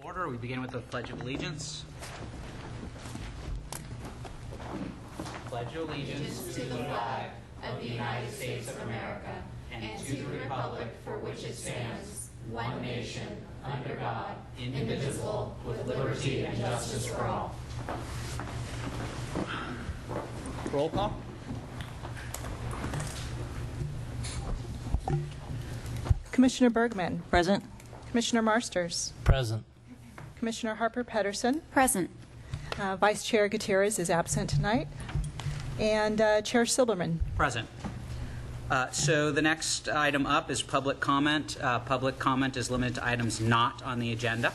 Order. We begin with the Pledge of Allegiance. Pledge allegiance to the flag of the United States of America and to the republic for which it stands, one nation, under God, indivisible, with liberty and justice for all. Roll call. Commissioner Bergman. Present. Commissioner Marsters. Present. Commissioner Harper Pedersen. Present. Vice Chair Gutierrez is absent tonight. And Chair Silberman. Present. So the next item up is public comment. Public comment is limited to items not on the agenda.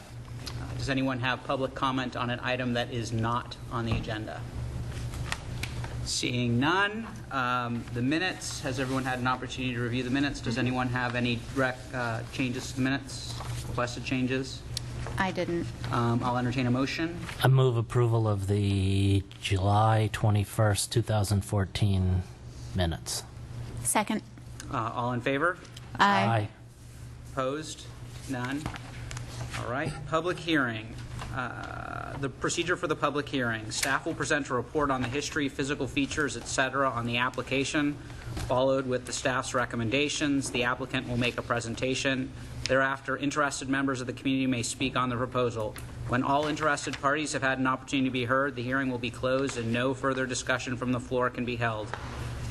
Does anyone have public comment on an item that is not on the agenda? Seeing none. The minutes. Has everyone had an opportunity to review the minutes? Does anyone have any changes to the minutes? Requested changes? I didn't. I'll entertain a motion. I move approval of the July 21st, 2014 minutes. Second. All in favor? Aye. Opposed? None. All right. Public hearing. The procedure for the public hearing. Staff will present a report on the history, physical features, etc. on the application, followed with the staff's recommendations. The applicant will make a presentation. Thereafter, interested members of the community may speak on the proposal. When all interested parties have had an opportunity to be heard, the hearing will be closed and no further discussion from the floor can be held.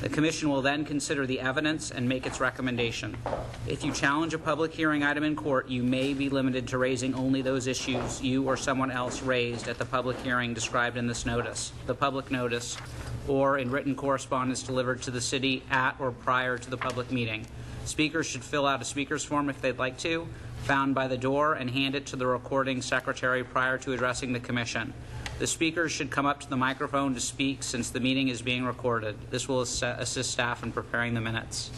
The Commission will then consider the evidence and make its recommendation. If you challenge a public hearing item in court, you may be limited to raising only those issues you or someone else raised at the public hearing described in this notice, the public notice, or in written correspondence delivered to the city at or prior to the public meeting. Speakers should fill out a speaker's form if they'd like to, found by the door, and hand it to the recording secretary prior to addressing the Commission. The speakers should come up to the microphone to speak since the meeting is being recorded. This will assist staff in preparing the minutes.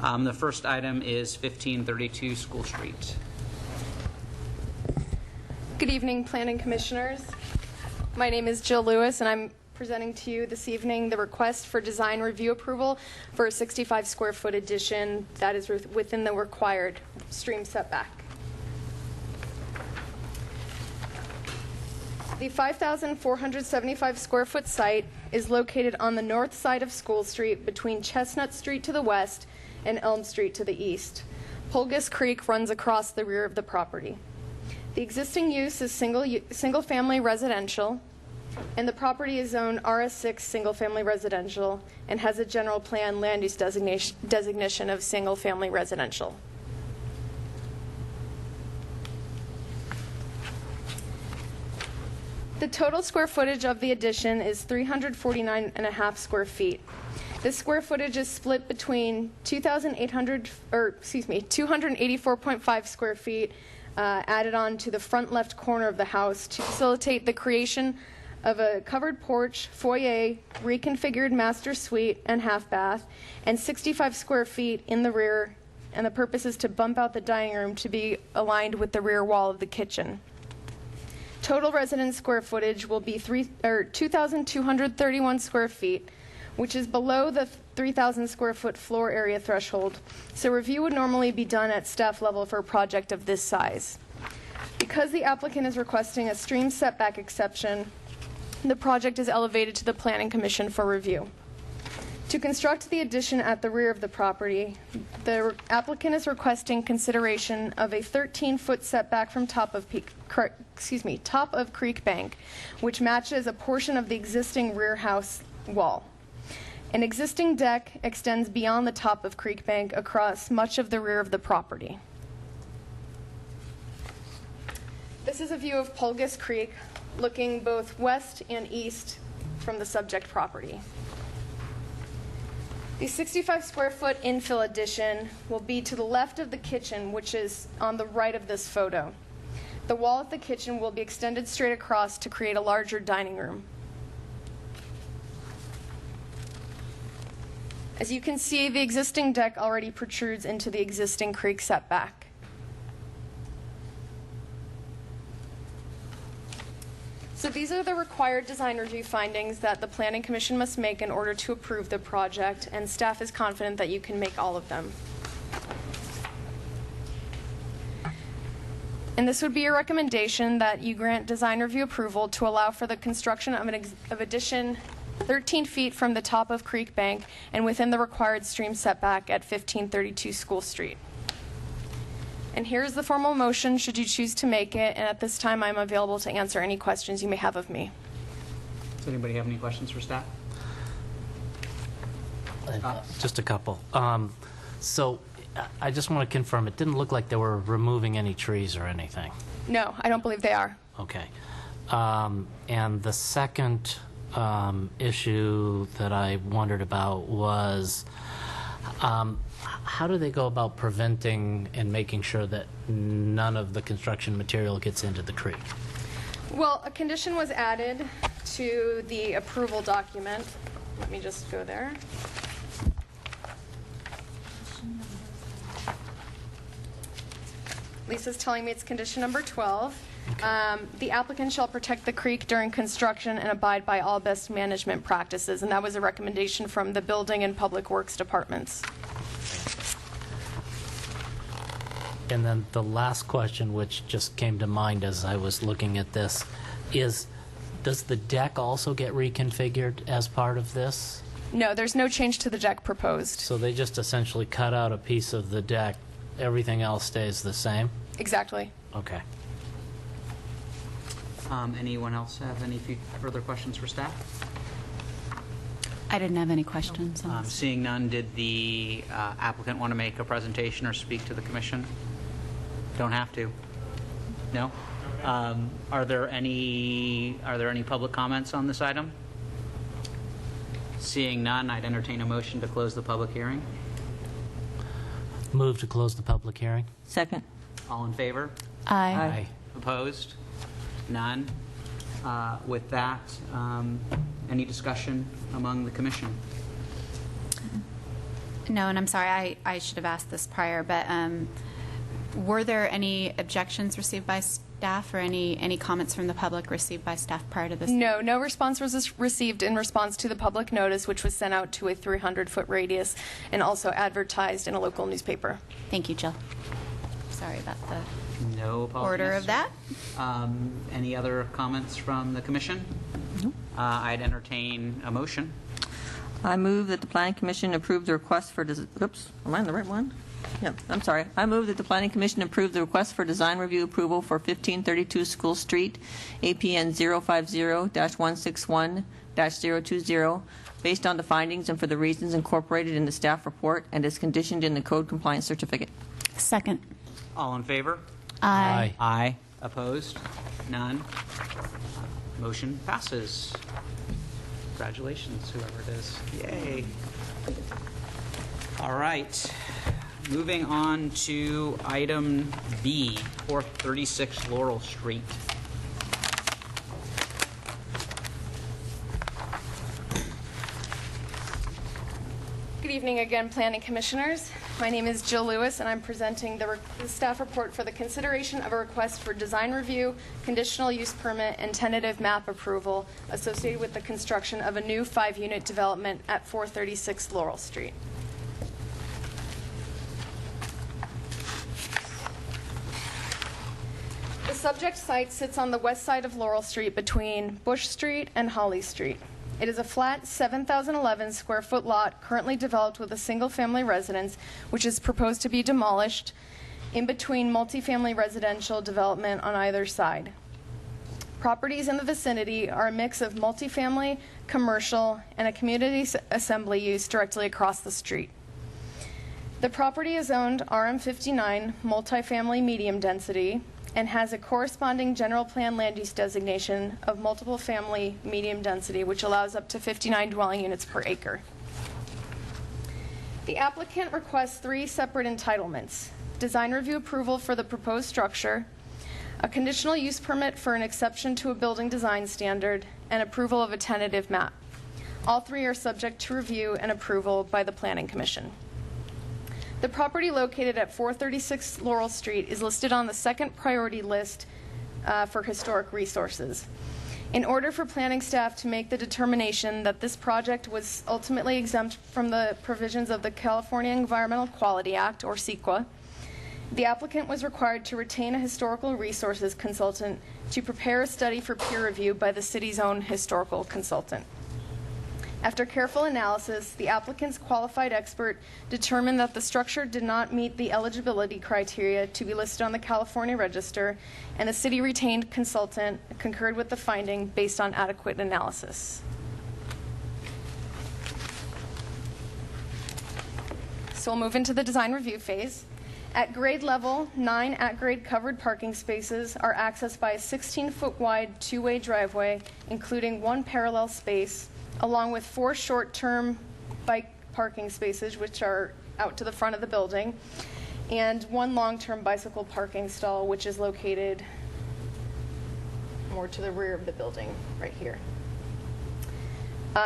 The first item is 1532 School Street. Good evening, Planning Commissioners. My name is Jill Lewis, and I'm presenting to you this evening the request for design review approval for a 65 square foot addition that is within the required stream setback. The 5,475 square foot site is located on the north side of School Street between Chestnut Street to the west and Elm Street to the east. Pulgus Creek runs across the rear of the property. The existing use is single-family residential, and the property is zoned RS6 single-family residential and has a general plan land use designation of single-family residential. The total square footage of the addition is 349.5 square feet. This square footage is split between 284.5 square feet added on to the front left corner of the house to facilitate the creation of a covered porch, foyer, reconfigured master suite and half bath, and 65 square feet in the rear, and the purpose is to bump out the dining room to be aligned with the rear wall of the kitchen. Total residence square footage will be 2,231 square feet, which is below the 3,000 square foot floor area threshold, so review would normally be done at staff level for a project of this size. Because the applicant is requesting a stream setback exception, the project is elevated to the Planning Commission for review. To construct the addition at the rear of the property, the applicant is requesting consideration of a 13-foot setback from top of Creek Bank, which matches a portion of the existing rear house wall. An existing deck extends beyond the top of Creek Bank across much of the rear of the property. This is a view of Pulgus Creek, looking both west and east from the subject property. The 65 square foot infill addition will be to the left of the kitchen, which is on the right of this photo. The wall of the kitchen will be extended straight across to create a larger dining room. As you can see, the existing deck already protrudes into the existing creek setback. So these are the required design review findings that the Planning Commission must make in order to approve the project, and staff is confident that you can make all of them. And this would be a recommendation that you grant design review approval to allow for the construction of addition 13 feet from the top of Creek Bank and within the required stream setback at 1532 School Street. And here's the formal motion should you choose to make it, and at this time I'm available to answer any questions you may have of me. Does anybody have any questions for staff? Just a couple. So I just want to confirm, it didn't look like they were removing any trees or anything. No, I don't believe they are. Okay. And the second issue that I wondered about was how do they go about preventing and making sure that none of the construction material gets into the creek? Well, a condition was added to the approval document. Let me just go there. Lisa's telling me it's condition number 12. The applicant shall protect the creek during construction and abide by all best management practices, and that was a recommendation from the Building and Public Works departments. And then the last question, which just came to mind as I was looking at this, is does the deck also get reconfigured as part of this? No, there's no change to the deck proposed. So they just essentially cut out a piece of the deck, everything else stays the same? Exactly. Okay. Anyone else have any further questions for staff? I didn't have any questions. on this. Seeing none, did the applicant want to make a presentation or speak to the commission? Don't have to. No? Are there any public comments on this item? Seeing none, I'd entertain a motion to close the public hearing. Move to close the public hearing? Second. All in favor? Aye. Opposed? None. With that, any discussion among the commission? No, and I'm sorry, I should have asked this prior, but were there any objections received by staff or any comments from the public received by staff prior to this? No, no response was received in response to the public notice, which was sent out to a 300-foot radius and also advertised in a local newspaper. Thank you, Jill. Sorry about the No apologies. order of that. Any other comments from the commission? I'd entertain a motion. I move that the Planning Commission approve the request for, oops, am I on the right one? Yep, I'm sorry. I move that the Planning Commission approve the request for design review approval for 1532 School Street, APN 050-161-020, based on the findings and for the reasons incorporated in the staff report and is conditioned in the code compliance certificate. Second. All in favor? Aye. Aye. Opposed? None. Motion passes. Congratulations, whoever it is. Yay. All right. Moving on to item B, 436 Laurel Street. Good evening again, Planning Commissioners. My name is Jill Lewis, and I'm presenting the staff report for the consideration of a request for design review, conditional use permit, and tentative map approval associated with the construction of a new 5-unit development at 436 Laurel Street. The subject site sits on the west side of Laurel Street between Bush Street and Holly Street. It is a flat 7,011 square foot lot currently developed with a single-family residence, which is proposed to be demolished in between multifamily residential development on either side. Properties in the vicinity are a mix of multifamily, commercial, and a community assembly use directly across the street. The property is owned RM59 multifamily medium density and has a corresponding general plan land use designation of multiple family medium density, which allows up to 59 dwelling units per acre. The applicant requests 3 separate entitlements: design review approval for the proposed structure, a conditional use permit for an exception to a building design standard, and approval of a tentative map. All 3 are subject to review and approval by the Planning Commission. The property located at 436 Laurel Street is listed on the second priority list for historic resources. In order for planning staff to make the determination that this project was ultimately exempt from the provisions of the California Environmental Quality Act, or CEQA, The applicant was required to retain a historical resources consultant to prepare a study for peer review by the city's own historical consultant. After careful analysis, the applicant's qualified expert determined that the structure did not meet the eligibility criteria to be listed on the California Register, and the city retained consultant concurred with the finding based on adequate analysis. So we'll move into the design review phase. At grade level, 9 at-grade covered parking spaces are accessed by a 16-foot wide two-way driveway, including 1 parallel space, along with 4 short-term bike parking spaces, which are out to the front of the building, and 1 long-term bicycle parking stall, which is located more to the rear of the building, right here.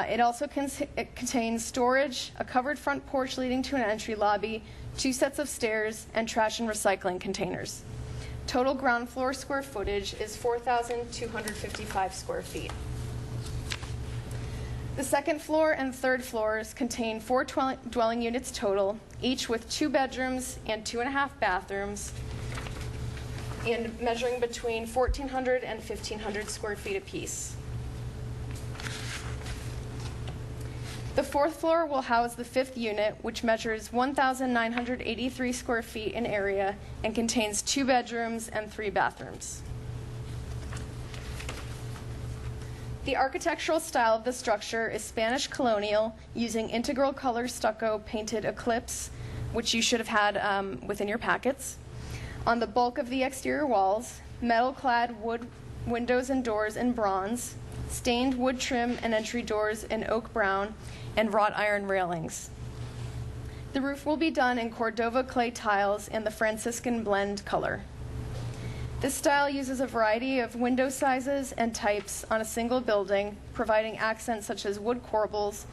It also contains storage, a covered front porch leading to an entry lobby, 2 sets of stairs, and trash and recycling containers. Total ground floor square footage is 4,255 square feet. The second floor and third floors contain 4 dwelling units total, each with 2 bedrooms and 2.5 bathrooms, and measuring between 1,400 and 1,500 square feet apiece. The 4th floor will house the 5th unit, which measures 1,983 square feet in area and contains 2 bedrooms and 3 bathrooms. The architectural style of the structure is Spanish colonial, using integral color stucco painted Eclipse, which you should have had within your packets. On the bulk of the exterior walls, metal-clad wood windows and doors in bronze, stained wood trim and entry doors in oak brown, and wrought iron railings. The roof will be done in Cordova clay tiles in the Franciscan blend color. This style uses a variety of window sizes and types on a single building, providing accents such as wood corbels,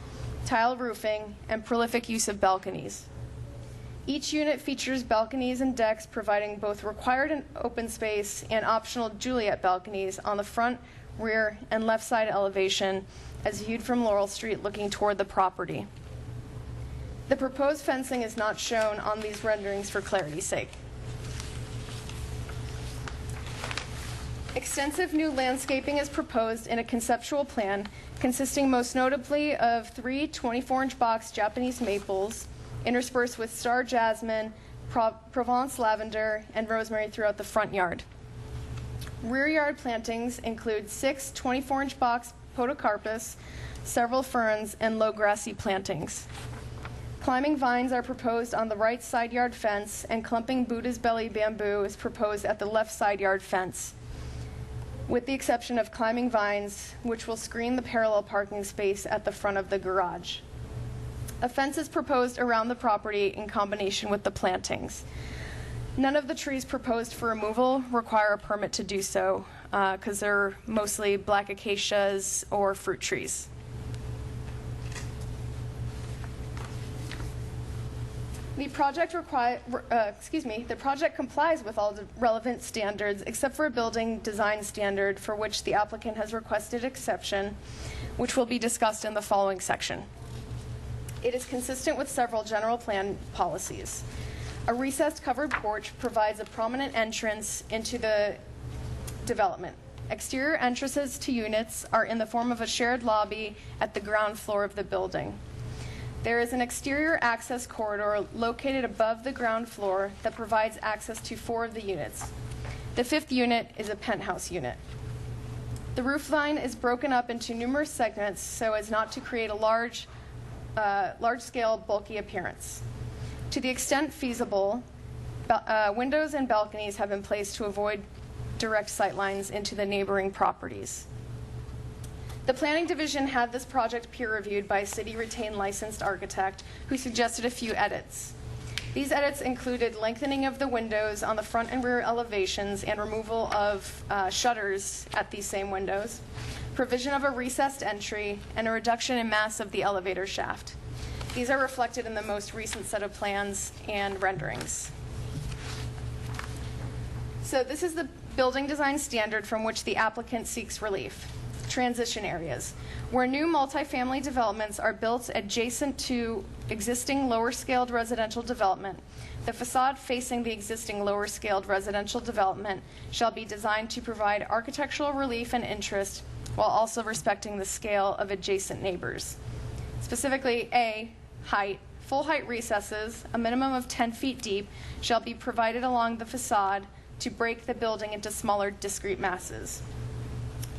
tile roofing, and prolific use of balconies. Each unit features balconies and decks, providing both required and open space and optional Juliet balconies on the front, rear, and left side elevation as viewed from Laurel Street looking toward the property. The proposed fencing is not shown on these renderings for clarity's sake. Extensive new landscaping is proposed in a conceptual plan consisting most notably of 3 24-inch box Japanese maples interspersed with star jasmine, Provence lavender, and rosemary throughout the front yard. Rear yard plantings include 6 24-inch box podocarpus, several ferns, and low grassy plantings. Climbing vines are proposed on the right side yard fence, and clumping Buddha's belly bamboo is proposed at the left side yard fence, with the exception of climbing vines, which will screen the parallel parking space at the front of the garage. A fence is proposed around the property in combination with the plantings. None of the trees proposed for removal require a permit to do so, because they're mostly black acacias or fruit trees. The project complies with all the relevant standards except for a building design standard for which the applicant has requested exception, which will be discussed in the following section. It is consistent with several general plan policies. A recessed covered porch provides a prominent entrance into the development. Exterior entrances to units are in the form of a shared lobby at the ground floor of the building. There is an exterior access corridor located above the ground floor that provides access to 4 of the units. The 5th unit is a penthouse unit. The roof line is broken up into numerous segments so as not to create a large-scale, bulky appearance. To the extent feasible, windows and balconies have been placed to avoid direct sight lines into the neighboring properties. The Planning Division had this project peer-reviewed by a city-retained licensed architect who suggested a few edits. These edits included lengthening of the windows on the front and rear elevations and removal of shutters at these same windows, provision of a recessed entry, and a reduction in mass of the elevator shaft. These are reflected in the most recent set of plans and renderings. So this is the building design standard from which the applicant seeks relief. Transition areas, where new multifamily developments are built adjacent to existing lower-scaled residential development. The facade facing the existing lower-scaled residential development shall be designed to provide architectural relief and interest while also respecting the scale of adjacent neighbors. Specifically, A, height. Full-height recesses, a minimum of 10 feet deep, shall be provided along the facade to break the building into smaller, discrete masses.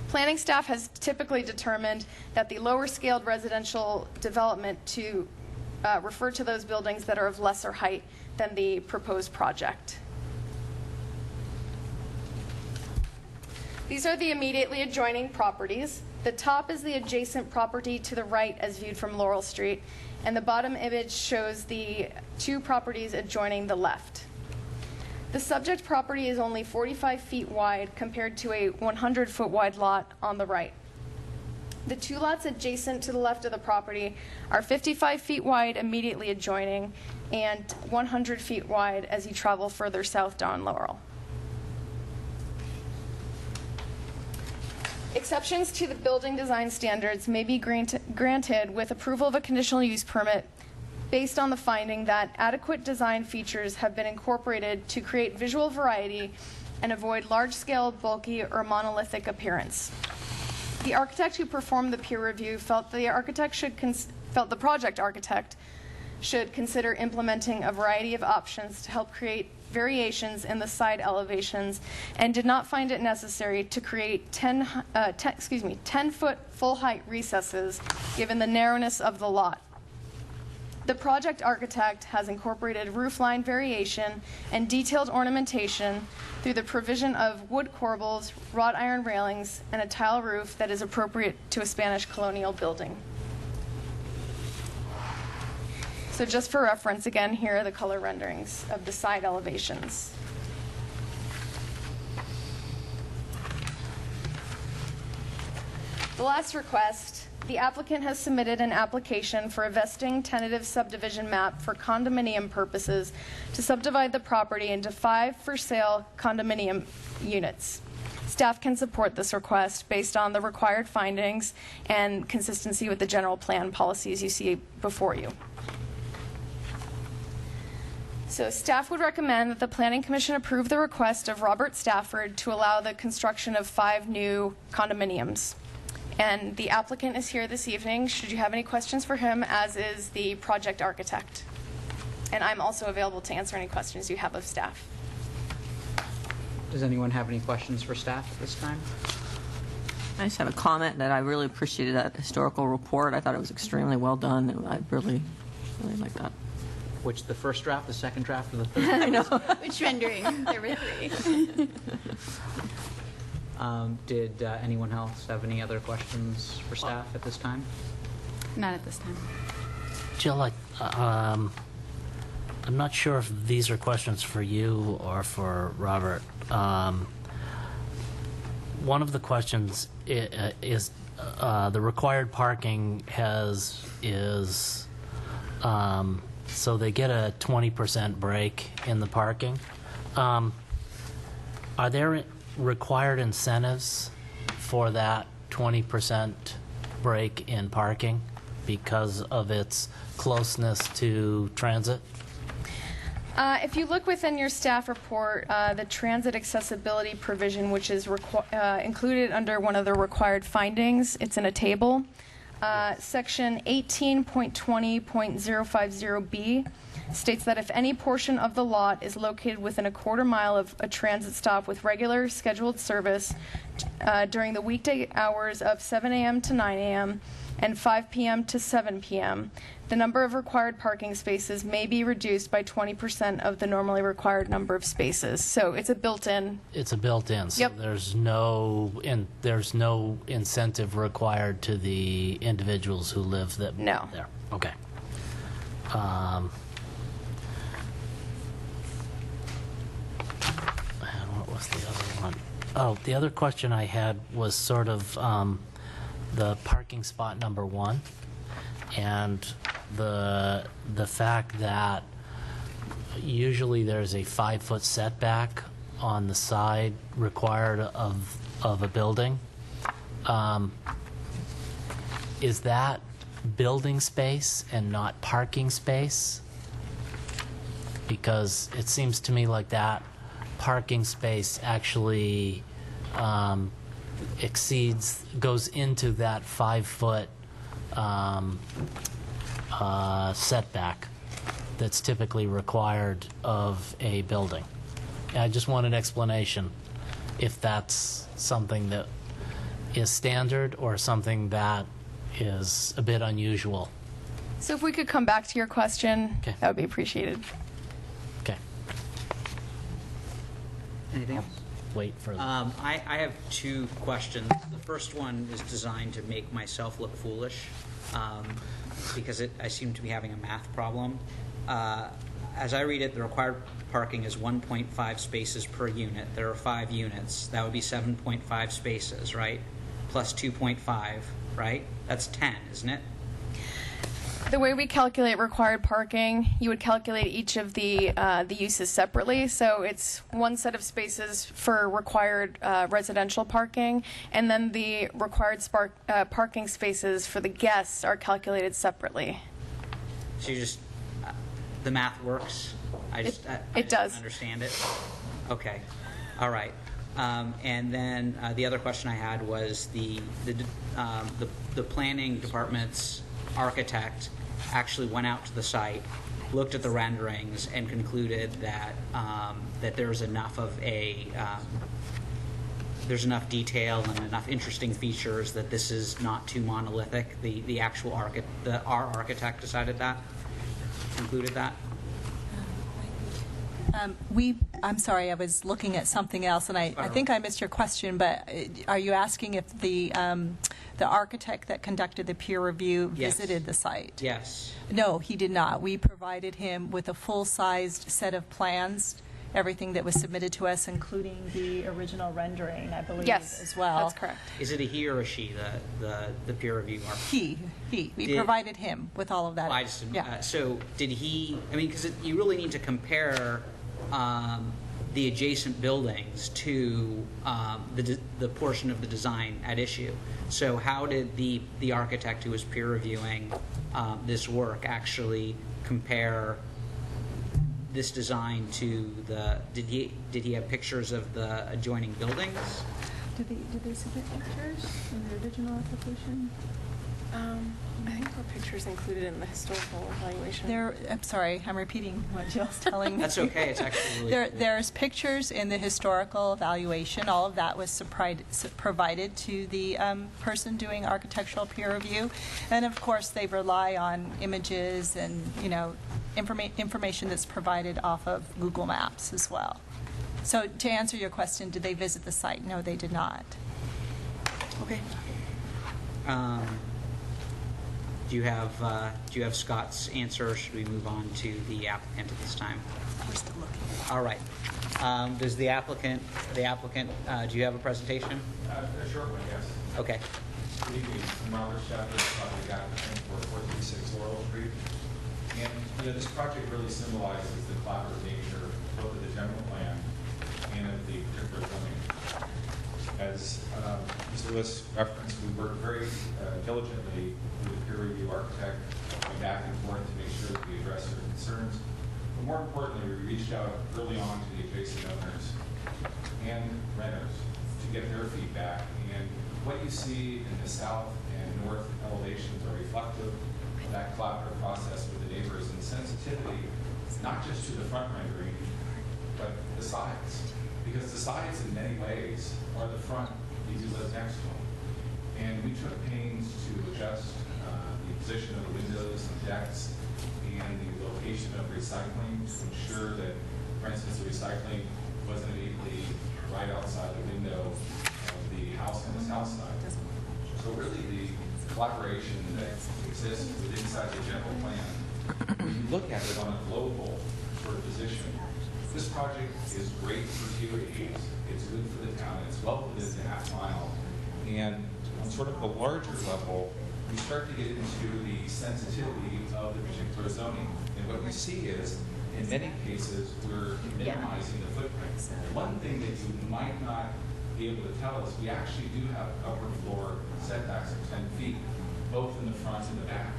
Planning staff has typically determined that the lower-scaled residential development to refer to those buildings that are of lesser height than the proposed project. These are the immediately adjoining properties. The top is the adjacent property to the right as viewed from Laurel Street, and the bottom image shows the two properties adjoining the left. The subject property is only 45 feet wide compared to a 100-foot wide lot on the right. The two lots adjacent to the left of the property are 55 feet wide immediately adjoining and 100 feet wide as you travel further south down Laurel. Exceptions to the building design standards may be granted with approval of a conditional use permit based on the finding that adequate design features have been incorporated to create visual variety and avoid large-scale, bulky, or monolithic appearance. The architect who performed the peer review felt the project architect should consider implementing a variety of options to help create variations in the side elevations and did not find it necessary to create 10-foot full-height recesses given the narrowness of the lot. The project architect has incorporated roofline variation and detailed ornamentation through the provision of wood corbels, wrought iron railings, and a tile roof that is appropriate to a Spanish colonial building. So just for reference, again, here are the color renderings of the side elevations. The last request, the applicant has submitted an application for a vesting tentative subdivision map for condominium purposes to subdivide the property into 5 for-sale condominium units. Staff can support this request based on the required findings and consistency with the general plan policies you see before you. So staff would recommend that the Planning Commission approve the request of Robert Stafford to allow the construction of 5 new condominiums. And the applicant is here this evening, should you have any questions for him, as is the project architect. And I'm also available to answer any questions you have of staff. Does anyone have any questions for staff at this time? I just have a comment that I really appreciated that historical report. I thought it was extremely well done. I really like that. Which, the first draft, the second draft, or the third? I know. Which rendering? There were 3. Did anyone else have any other questions for staff at this time? Not at this time. Jill, I'm not sure if these are questions for you or for Robert. One of the questions is the required parking is so they get a 20% break in the parking. Are there required incentives for that 20% break in parking because of its closeness to transit? If you look within your staff report, the transit accessibility provision, which is included under one of the required findings, it's in a table. Section 18.20.050B states that if any portion of the lot is located within a quarter mile of a transit stop with regular scheduled service during the weekday hours of 7 a.m. to 9 a.m. and 5 p.m. to 7 p.m., the number of required parking spaces may be reduced by 20% of the normally required number of spaces. So it's a built-in. It's a built-in. So Yep. there's no incentive required to the individuals who live there. No. There. Okay. And what was the other one? Oh, the other question I had was sort of the parking spot number 1 and the fact that usually there's a 5-foot setback on the side required of a building. Is that building space and not parking space? because it seems to me like that parking space actually goes into that 5-foot setback that's typically required of a building. I just want an explanation if that's something that is standard or something that is a bit unusual. So if we could come back to your question, Okay. that would be appreciated. Okay, Anything else? wait for the... I have two questions. The first one is designed to make myself look foolish, because I seem to be having a math problem. As I read it, the required parking is 1.5 spaces per unit. There are 5 units. That would be 7.5 spaces, right? Plus 2.5, right? That's 10, isn't it? The way we calculate required parking, you would calculate each of the uses separately. So it's one set of spaces for required residential parking, and then the required parking spaces for the guests are calculated separately. So you just, the math works? I It just does. don't understand it? Okay, all right. And then the other question I had was the planning department's architect actually went out to the site, looked at the renderings, and concluded that that there's enough there's enough detail and enough interesting features that this is not too monolithic. Our architect decided that, concluded that. I'm sorry, I was looking at something else, and I think I missed your question, but are you asking if the architect that conducted the peer review Yes. visited the site? Yes. No, he did not. We provided him with a full-sized set of plans, everything that was submitted to us, including the original rendering, I believe, Yes, as well. that's correct. Is it a he or a she, the peer review architect? He. We Did- provided him with all of that. I just, Yeah. so did he, I mean, because you really need to compare the adjacent buildings to the portion of the design at issue. So how did the architect who was peer reviewing this work actually compare this design to did he have pictures of the adjoining buildings? Did they submit pictures in the original application? I think there were pictures included in the historical evaluation. I'm sorry, I'm repeating what Jill's telling me. That's okay, it's actually really cool. There's pictures in the historical evaluation. All of that was provided to the person doing architectural peer review. And of course, they rely on images and, information that's provided off of Google Maps as well. So to answer your question, did they visit the site? No, they did not. Okay. Do you have Scott's answer, or should we move on to the applicant at this time? We're still looking. All right. Does the applicant, do you have a presentation? A short one, yes. Okay. Good evening. I'm Robert Shepard, project applicant for 436 Laurel Street. And this project really symbolizes the collaborative nature both of the general plan and of the particular zoning. As Mr. Lewis referenced, we worked very diligently with the peer review architect, going back and forth to make sure that we address their concerns. But more importantly, we reached out early on to the adjacent owners and renters to get their feedback. And what you see in the south and north elevations are reflective of that collaborative process with the neighbors and the sensitivity, not just to the front rendering, but the sides. Because the sides in many ways are the front if you live next to them. And we took pains to adjust the position of the windows and decks and the location of recycling to ensure that, for instance, the recycling wasn't immediately right outside the window of the house on the south side. So really the collaboration that exists inside the general plan, when you look at it on a global sort of position, this project is great for TODs, it's good for the town, it's well within the half mile. And on sort of a larger level, we start to get into the sensitivity of the particular zoning. And what we see is, in many cases, we're minimizing the footprint. One thing that you might not be able to tell us, we actually do have upper floor setbacks of 10 feet, both in the front and the back.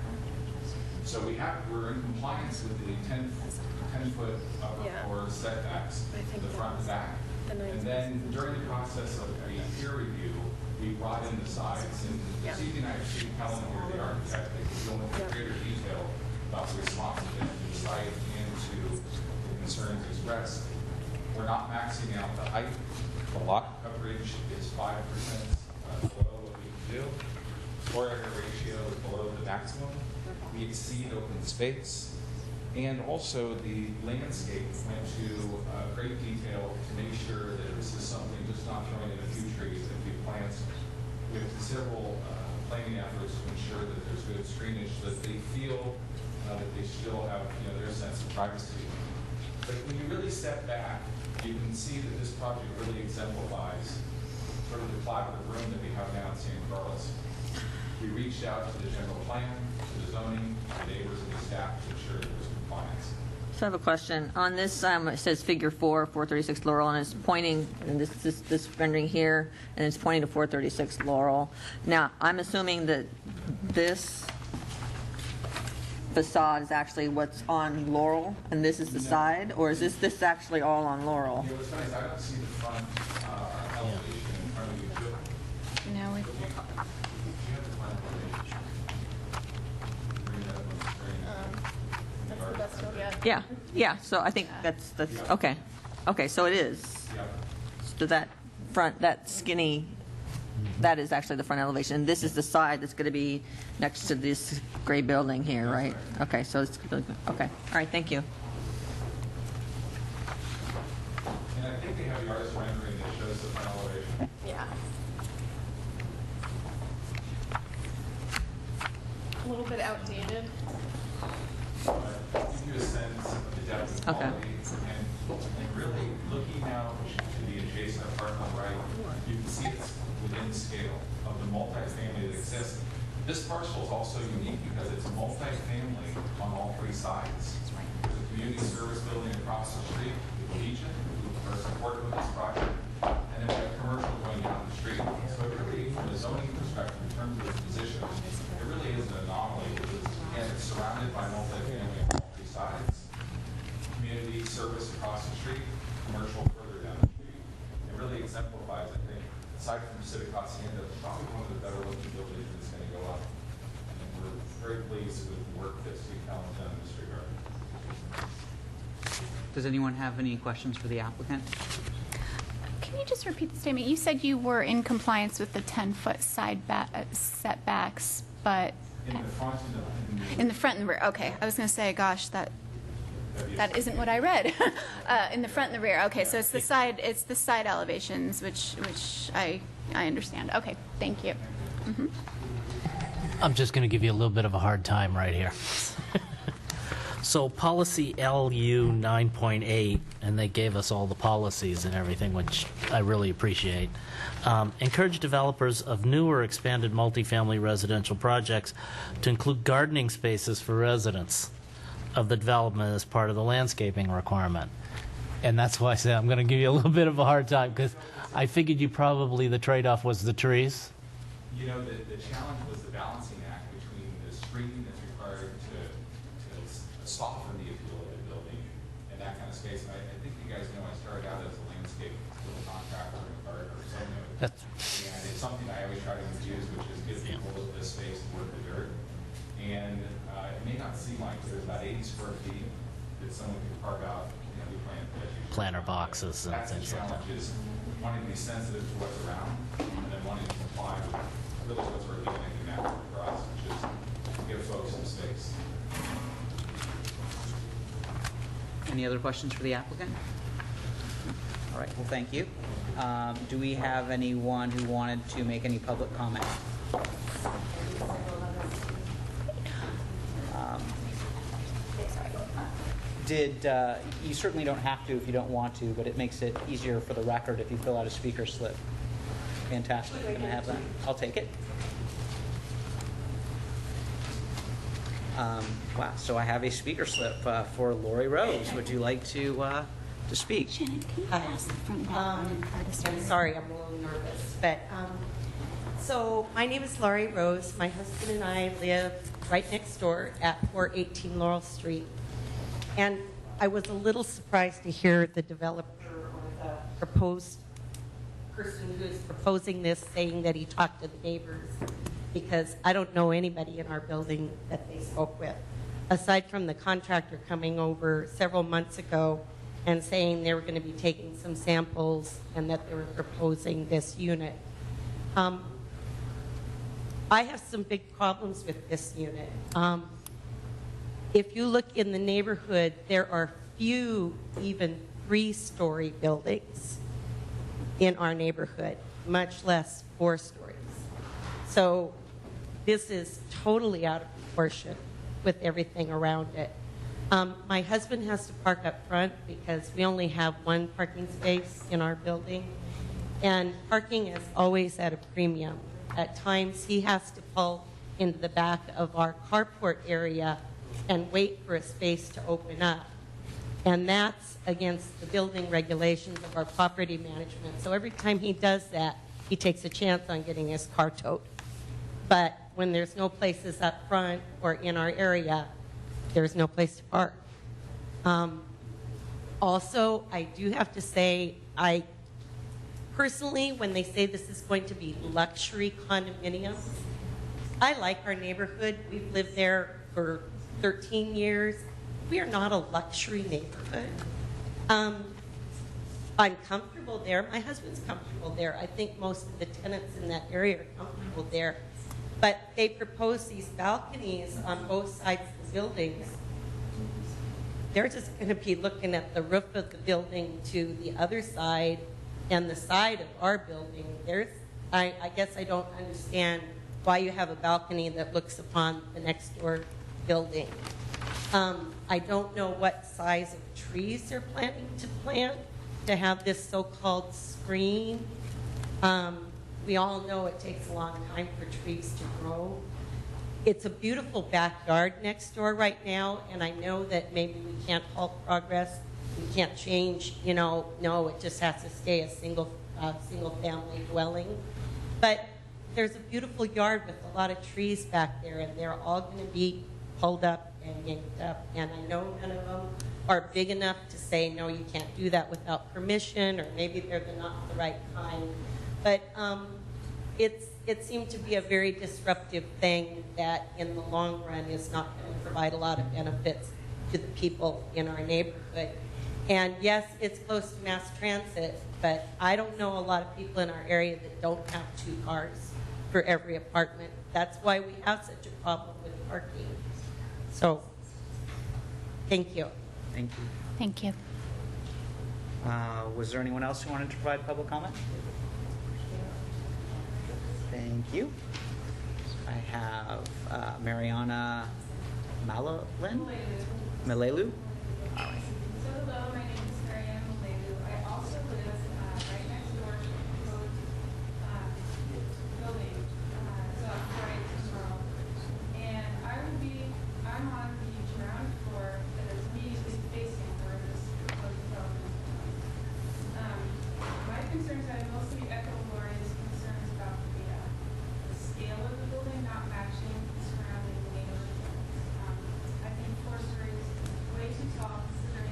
So we're in compliance with the 10-foot upper Yeah. floor setbacks, I think the front and back. the 9 And then during the process of the peer review, we brought in the sides. And Yeah. this evening I have Steve Helen here, the architect, that can go into Yeah. greater detail about the responsiveness to the site and to the concerns expressed. We're not maxing out the height. The lot coverage is 5% below what we can do. Floor area ratio is below the maximum. We exceed open space. And also the landscape went to great detail to make sure that this is something just not throwing in a few trees, a few plants, with considerable planning efforts to ensure that there's good screenage, so that they feel that they still have their sense of privacy. But when you really step back, you can see that this project really exemplifies sort of the collaborative room that we have now in San Carlos. We reached out to the general plan, to the zoning, to the neighbors, and the staff to ensure that there's compliance. So I have a question. On this, it says figure 4, 436 Laurel, and it's pointing, and this rendering here, and it's pointing to 436 Laurel. Now, I'm assuming that this facade is actually what's on Laurel, and this is the side, or is this actually all on Laurel? What's funny is I don't see the front elevation in front of you. Do No, we, you have the front elevation? Bring it up on the screen. That's the best you'll get. Yeah, so I think that's, okay. Okay, so it is. Yeah. So that front, that skinny, that is actually the front elevation. And this is the side that's going to be next to this gray building here, right? Okay, so it's, okay. All right, thank you. And I think they have the artist rendering that shows the front elevation. Yeah. A little bit outdated. Give you a sense of the depth of Okay. quality. And really looking out to the adjacent apartment right, you can see it's within scale of the multifamily that exists. This parcel is also unique because it's multifamily on all three sides. There's a community service building across the street, the Legion, who are supportive of this project, and then we have commercial going down the street. So it really, from a zoning perspective, in terms of its position, it really is an anomaly. Again, it's surrounded by multifamily on all three sides. Community service across the street, commercial further down the street. It really exemplifies, I think, aside from Civic Hacienda, probably one of the better looking buildings that's going to go up. And we're very pleased with the work that Steve Allen's done in this regard. Does anyone have any questions for the applicant? can you just repeat the statement? You said you were in compliance with the 10-foot side setbacks, but In the front and in the front and the rear. Okay, I was going to say, gosh, that isn't what I read. In the front and the rear. Okay, so it's the side elevations, which I understand. Okay, thank you. Mm-hmm. I'm just going to give you a little bit of a hard time right here. So policy LU 9.8, and they gave us all the policies and everything, which I really appreciate. Encourage developers of new or expanded multifamily residential projects to include gardening spaces for residents of the development as part of the landscaping requirement. And that's why I said I'm going to give you a little bit of a hard time, because I figured the trade-off was the trees. You know, the challenge was the balancing act between the screening that's required to soften the appeal of the building and that kind of space. And I think you guys know I started out as a landscape contractor and a gardener, so I know. And it's something I always try to infuse, which is give people the space to work the dirt. And it may not seem like there's about 80 square feet that someone could carve out, we Planter boxes and that's things the like that. challenge, is wanting to be sensitive to what's around and then wanting to comply with really what's already making that work for us, which is to give folks some space. Any other questions for the applicant? All right, well, thank you. Do we have anyone who wanted to make any public comment? You certainly don't have to if you don't want to, but it makes it easier for the record if you fill out a speaker slip. Fantastic. Can I have that? I'll take it. Wow, so I have a speaker slip for Lori Rose. Would you like to speak? Shannon, can you pass the front back and part of I'm sorry, I'm a little nervous, but So my name is Laurie Rose. My husband and I live right next door at 418 Laurel Street. And I was a little surprised to hear the developer or the proposed person who is proposing this saying that he talked to the neighbors, because I don't know anybody in our building that they spoke with, aside from the contractor coming over several months ago and saying they were going to be taking some samples and that they were proposing this unit. I have some big problems with this unit. If you look in the neighborhood, there are few even 3-story buildings in our neighborhood, much less 4 stories. So this is totally out of proportion with everything around it. My husband has to park up front because we only have 1 parking space in our building, and parking is always at a premium. At times, he has to pull into the back of our carport area and wait for a space to open up. And that's against the building regulations of our property management. So every time he does that, he takes a chance on getting his car towed. But when there's no places up front or in our area, there's no place to park. Also, I do have to say, personally, when they say this is going to be luxury condominiums, I like our neighborhood. We've lived there for 13 years. We are not a luxury neighborhood. I'm comfortable there. My husband's comfortable there. I think most of the tenants in that area are comfortable there. But they propose these balconies on both sides of the buildings. They're just going to be looking at the roof of the building to the other side and the side of our building. I guess I don't understand why you have a balcony that looks upon the next door building. I don't know what size of trees they're planning to plant to have this so-called screen. We all know it takes a long time for trees to grow. It's a beautiful backyard next door right now, and I know that maybe we can't halt progress. We can't change, no, it just has to stay a single family dwelling. But there's a beautiful yard with a lot of trees back there, and they're all going to be pulled up and yanked up. And I know none of them are big enough to say, no, you can't do that without permission, or maybe they're not the right kind. But it seemed to be a very disruptive thing that in the long run is not going to provide a lot of benefits to the people in our neighborhood. And yes, it's close to mass transit, but I don't know a lot of people in our area that don't have 2 cars for every apartment. That's why we have such a problem with parking. So, thank you. Thank you. Thank you. Was there anyone else who wanted to provide public comment? Thank you. I have Mariana Malelu. All right. So hello, my name is Mariana Malelu. I also live right next door to the proposed building, so I'm right tomorrow. And I'm on the ground floor that is immediately facing where this proposed development is going. My concerns, I mostly echo Lori's concerns about the scale of the building not matching the surrounding neighborhood. I think 4 stories is way too tall considering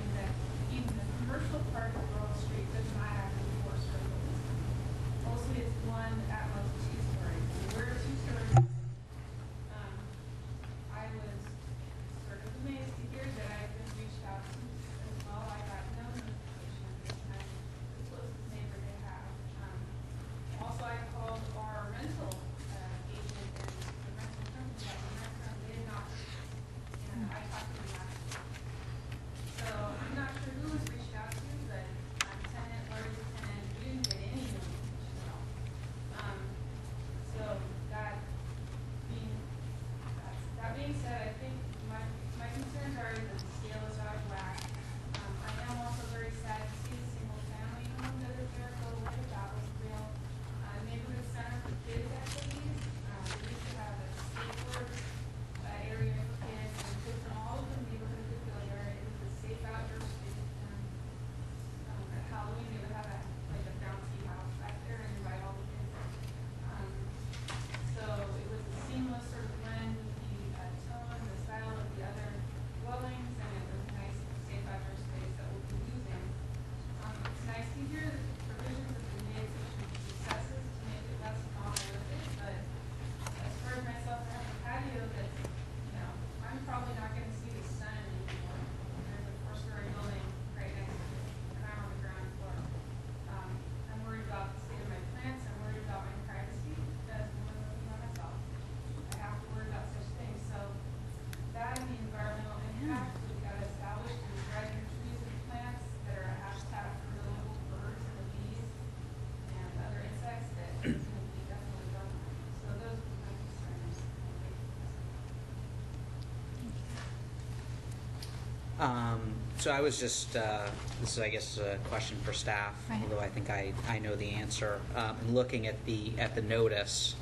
So I was just, this is, I guess, a question for staff, Right. although I think I know the answer. In looking at the notice,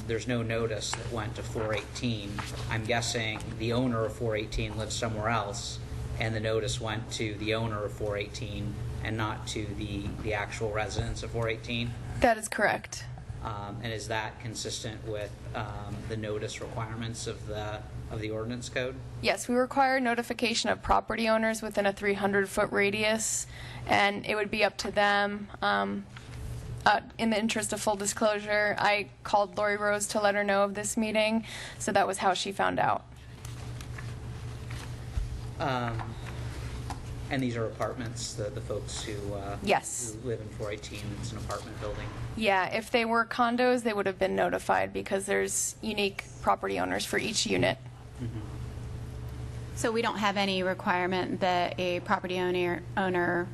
there's no notice that went to 418. I'm guessing the owner of 418 lives somewhere else, and the notice went to the owner of 418 and not to the actual residents of 418. That is correct. And is that consistent with the notice requirements of the ordinance code? Yes, we require notification of property owners within a 300-foot radius, and it would be up to them. In the interest of full disclosure, I called Lori Rose to let her know of this meeting, so that was how she found out. And these are apartments, the folks who Yes. who live in 418. It's an apartment building. Yeah, if they were condos, they would have been notified because there's unique property owners for each unit. So we don't have any requirement that a property owner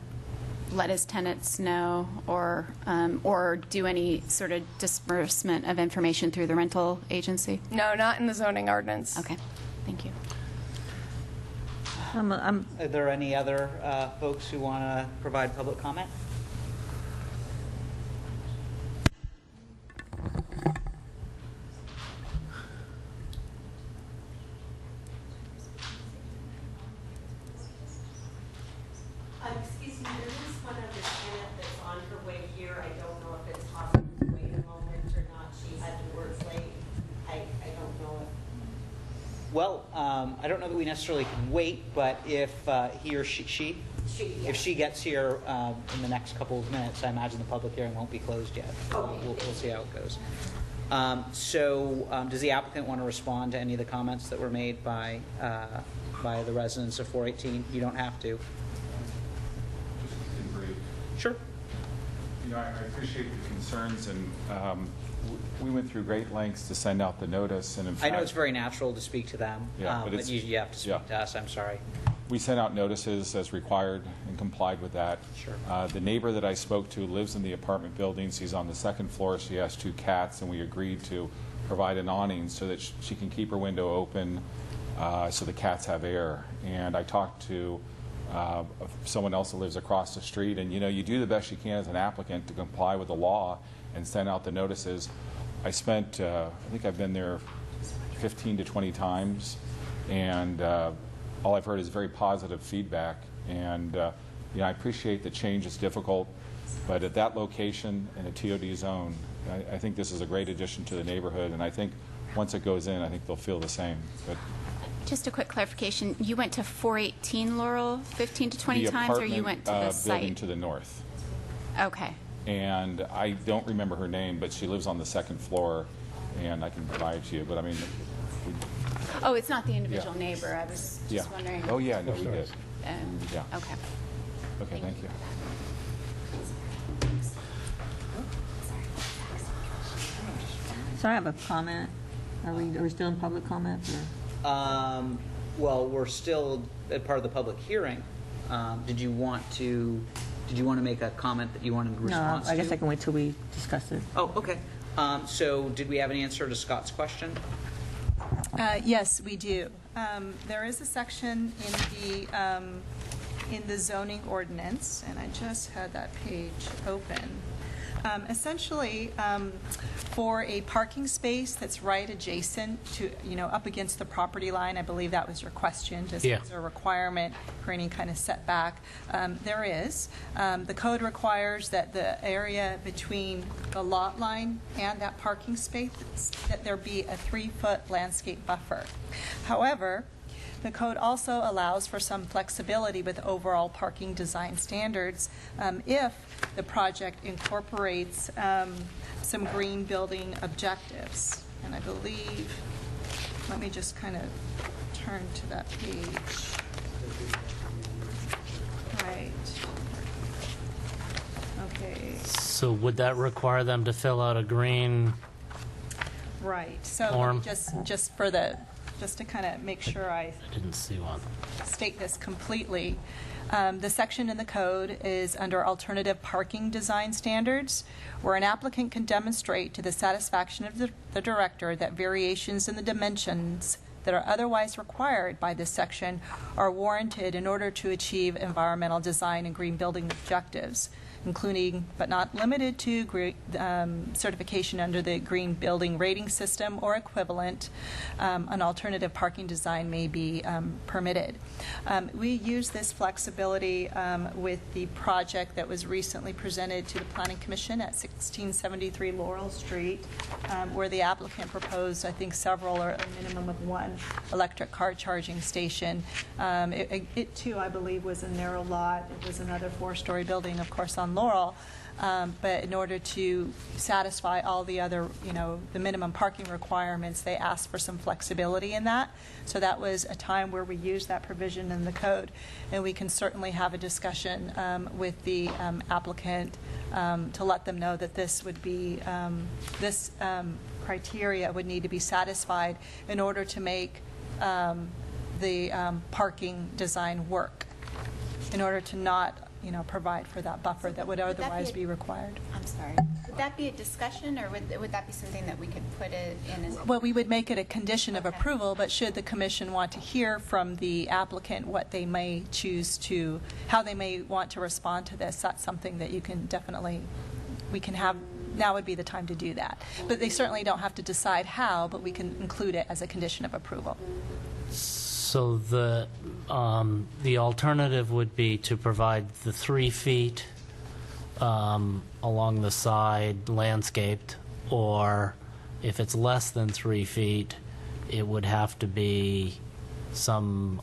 let his tenants know or do any sort of disbursement of information through the rental agency? No, not in the zoning ordinance. Okay, thank you. I'm Are there any other folks who want to provide public comment? Excuse me, there is one other tenant that's on her way here. I don't know if it's possible to wait a moment or not. She had to work late. I don't know if. Well, I don't know that we necessarily can wait, but if he or she, Yeah. if she gets here in the next couple of minutes, I imagine the public hearing won't be closed yet. We'll see how it goes. Does the applicant want to respond to any of the comments that were made by the residents of 418? You don't have to. Just in brief. Sure. You know, I appreciate the concerns, and we went through great lengths to send out the notice, and in I fact... know it's very natural to speak to them, Yeah, but but it's- you have to speak to us. I'm sorry. We sent out notices as required and complied with that. Sure. The neighbor that I spoke to lives in the apartment buildings. He's on the second floor. She has 2 cats, and we agreed to provide an awning so that she can keep her window open so the cats have air. And I talked to someone else that lives across the street, and you do the best you can as an applicant to comply with the law and send out the notices. I spent, I think I've been there 15 to 20 times, and all I've heard is very positive feedback. And I appreciate that change is difficult, but at that location in a TOD zone, I think this is a great addition to the neighborhood, and I think once it goes in, I think they'll feel the same. But Just a quick clarification. You went to 418 Laurel 15 to 20 times, or you went to the building site? to the north. Okay. And I don't remember her name, but she lives on the second floor, and I can provide it to you. But I mean, Oh, it's not the individual Yeah. neighbor. I was yeah. just wondering. Oh, yeah, no, we did. Yeah. Okay. Okay, thank you. sorry, I have a comment. Are we still in public comment? Or? Well, we're still at part of the public hearing. Did you want to make a comment that you wanted to No, respond to? I guess I can wait till we discuss it. Oh, okay. So did we have an answer to Scott's question? Yes, we do. There is a section in the zoning ordinance, and I just had that page open. Essentially, for a parking space that's right adjacent to, up against the property line, I believe that was your question, just Yeah. as a requirement for any kind of setback. There is. The code requires that the area between the lot line and that parking space, that there be a 3-foot landscape buffer. However, the code also allows for some flexibility with overall parking design standards if the project incorporates some green building objectives. And I believe, let me just kind of turn to that page. Right. Okay, So would that require them to fill out a green? right. So let me Form. just to kind of make sure I I didn't see one. state this completely. The section in the code is under alternative parking design standards, where an applicant can demonstrate to the satisfaction of the director that variations in the dimensions that are otherwise required by this section are warranted in order to achieve environmental design and green building objectives, including but not limited to certification under the Green Building Rating System or equivalent. An alternative parking design may be permitted. We use this flexibility with the project that was recently presented to the Planning Commission at 1673 Laurel Street, where the applicant proposed, I think, several or a minimum of one electric car charging station. It too, I believe, was a narrow lot. It was another 4-story building, of course, on Laurel. But in order to satisfy all the other, the minimum parking requirements, they asked for some flexibility in that. So that was a time where we used that provision in the code. And we can certainly have a discussion with the applicant to let them know that this would be, this criteria would need to be satisfied in order to make the parking design work, in order to not provide for that buffer that would otherwise be required. I'm sorry. Would that be a discussion, or would that be something that we could put it in as? Well, we would make it a condition of approval, but should the commission want to hear from the applicant what they may choose to, how they may want to respond to this, that's something that you can definitely, we can have, now would be the time to do that. But they certainly don't have to decide how, but we can include it as a condition of approval. So the alternative would be to provide the 3 feet along the side landscaped, or if it's less than 3 feet, it would have to be some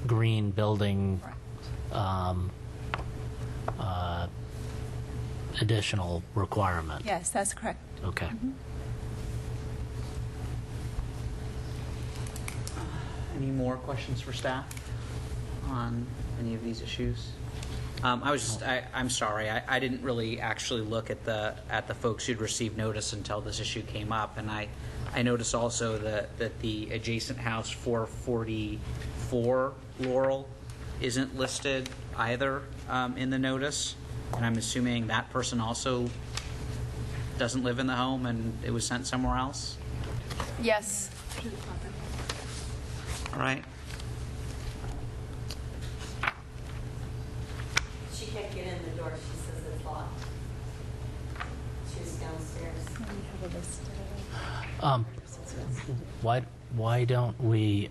green building additional requirement. Yes, that's correct. Okay. Any more questions for staff on any of these issues? I'm sorry, I didn't really actually look at the folks who'd received notice until this issue came up, and I noticed also that the adjacent house 444 Laurel isn't listed either in the notice, and I'm assuming that person also doesn't live in the home and it was sent somewhere else? Yes. All right. She can't get in the door. She says it's locked. She's downstairs. Why don't we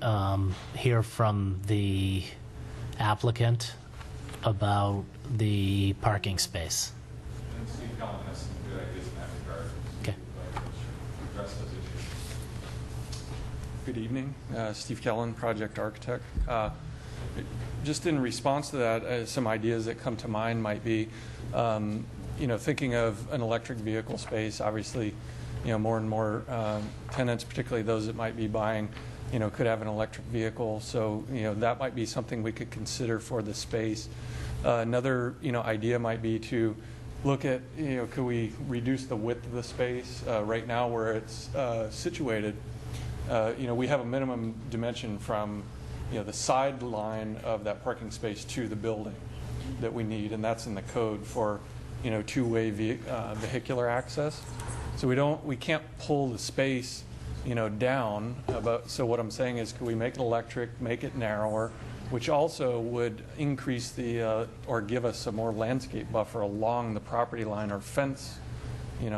hear from the applicant about the parking space? And Steve Cullen has some good ideas in that regard. Okay. Address those issues. Good evening. Steve Kellen, project architect. Just in response to that, some ideas that come to mind might be, thinking of an electric vehicle space. Obviously, more and more tenants, particularly those that might be buying, could have an electric vehicle. So, that might be something we could consider for the space. Another, idea might be to look at, could we reduce the width of the space? Right now, where it's situated, we have a minimum dimension from, the sideline of that parking space to the building that we need, and that's in the code for, two-way vehicular access. So we can't pull the space, down. So what I'm saying is, could we make it electric, make it narrower, which also would increase or give us a more landscape buffer along the property line or fence,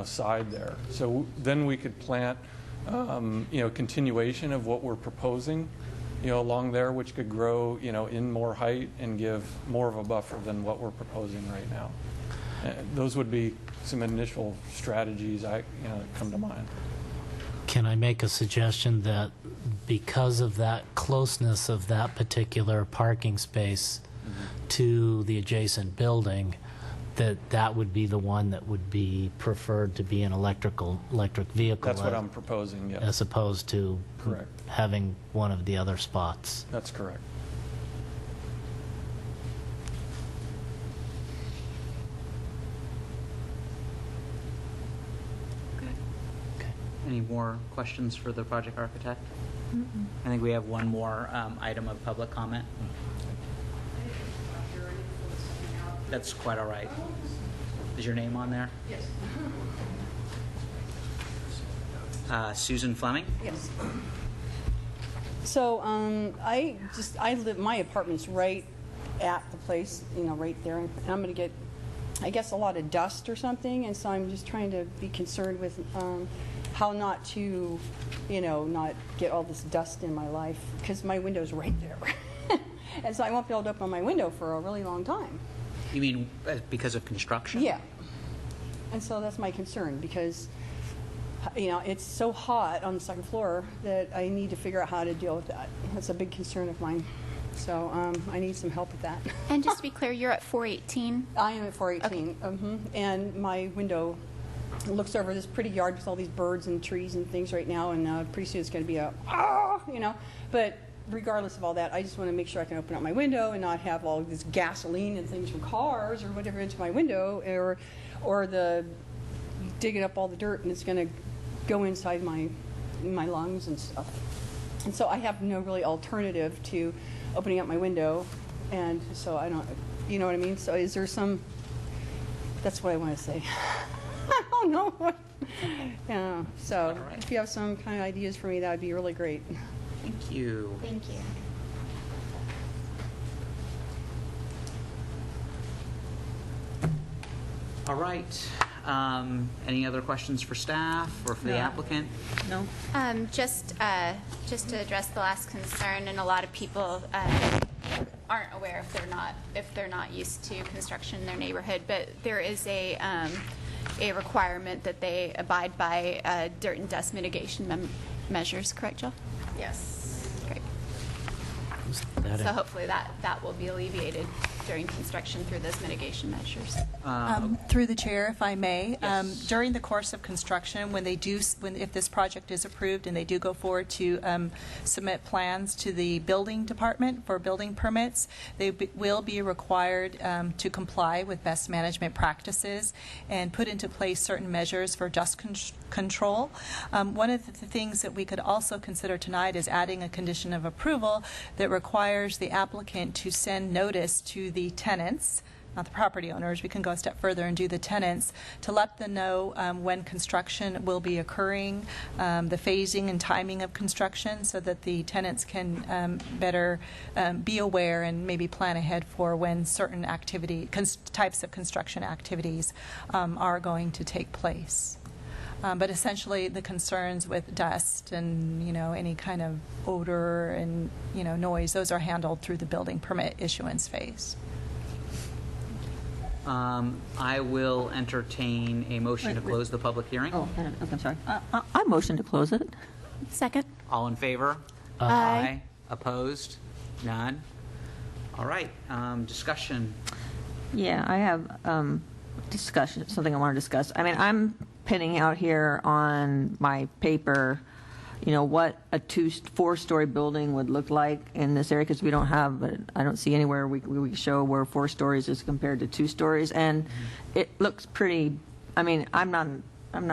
side there. So then we could plant continuation of what we're proposing, along there, which could grow, in more height and give more of a buffer than what we're proposing right now. Those would be some initial strategies that come to mind. Can I make a suggestion that because of that closeness of that particular parking space to the adjacent building, that would be the one that would be preferred to be an electric vehicle? That's what I'm proposing, yes. As opposed to Correct. having one of the other spots. That's correct. Okay. Any more questions for the project architect? I think we have one more item of public comment. That's quite all right. Is your name on there? Yes. Susan Fleming? Yes. So I live, my apartment's right at the place, right there, and I'm going to get, I guess, a lot of dust or something, and so I'm just trying to be concerned with how not to, not get all this dust in my life, because my window's right there. And so I won't be able to open my window for a really long time. You mean because of construction? Yeah. And so that's my concern, because it's so hot on the second floor that I need to figure out how to deal with that. That's a big concern of mine. So I need some help with that. And just to be clear, you're at 418? I am at 418. And my window looks over this pretty yard with all these birds and trees and things right now, and pretty soon it's going to be But regardless of all that, I just want to make sure I can open up my window and not have all this gasoline and things from cars or whatever into my window, or the digging up all the dirt and it's going to go inside my lungs and stuff. And so I have no really alternative to opening up my window, and so I don't, you know what I mean? So is there some, that's what I want to say. I don't know what, so if you have some kind of ideas for me, that would be really great. Thank you. Thank you. All right. Any other questions for staff or for the applicant? No? Just to address the last concern, and a lot of people aren't aware if they're not used to construction in their neighborhood, but there is a requirement that they abide by dirt and dust mitigation measures. Correct, Jill? Yes. Great. So hopefully that will be alleviated during construction through those mitigation measures. Through the chair, if I may, Yes. during the course of construction, if this project is approved and they do go forward to submit plans to the building department for building permits, they will be required to comply with best management practices and put into place certain measures for dust control. One of the things that we could also consider tonight is adding a condition of approval that requires the applicant to send notice to the tenants, not the property owners. We can go a step further and do the tenants, to let them know when construction will be occurring, the phasing and timing of construction, so that the tenants can better be aware and maybe plan ahead for when certain types of construction activities are going to take place. But essentially, the concerns with dust and any kind of odor and noise, those are handled through the building permit issuance phase. I will entertain a motion to close the public hearing. Oh, I'm sorry. I motion to close it. Second. All in favor? Aye. Opposed? None? All right. Discussion. Yeah, I have something I want to discuss. I mean, I'm pinning out here on my paper, what a 4-story building would look like in this area, because I don't see anywhere we show where 4 stories is compared to 2 stories, and it looks pretty. I mean, I'm not an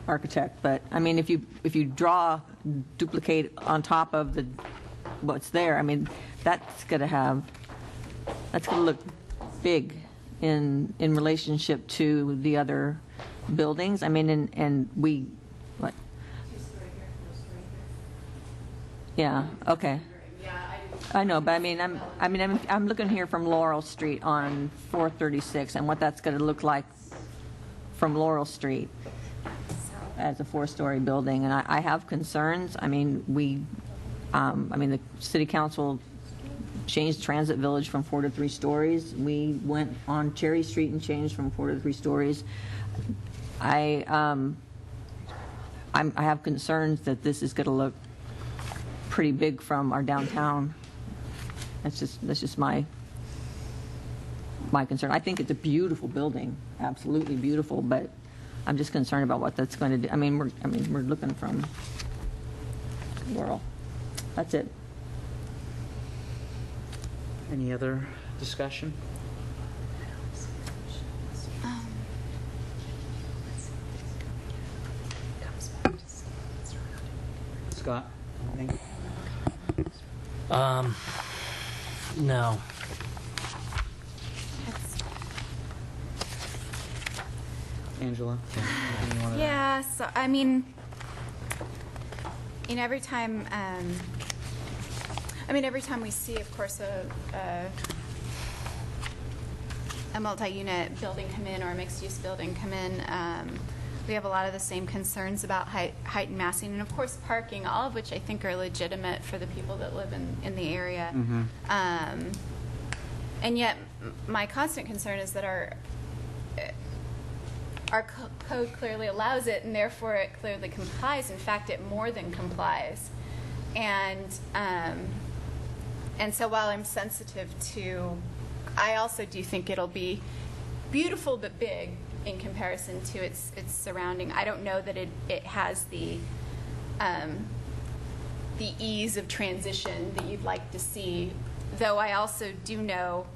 architect, but I mean, if you duplicate on top of what's there, I mean, that's going to look big in relationship to the other buildings. I mean, and we, what? Yeah. Okay. I know, but I mean, I'm looking here from Laurel Street on 436, and what that's going to look like from Laurel Street as a 4-story building, and I have concerns. I mean, the city council changed Transit Village from 4 to 3 stories. We went on Cherry Street and changed from 4 to 3 stories. I have concerns that this is going to look pretty big from our downtown. That's just my concern. I think it's a beautiful building, absolutely beautiful, but I'm just concerned about what that's going to do. I mean, we're looking from Laurel. That's it. Any other discussion? Scott, anything? No. Angela? anything you wanna- Yeah, so I mean, every time, every time we see, of course, a multi-unit building come in or a mixed-use building come in, we have a lot of the same concerns about height and massing, and of course parking, all of which I think are legitimate for the people that live in the area. And yet, my constant concern is that our code clearly allows it, and therefore it clearly complies. In fact, it more than complies. And so while I'm sensitive to, I also do think it'll be beautiful but big in comparison to its surrounding. I don't know that it has the ease of transition that you'd like to see, though I also do know,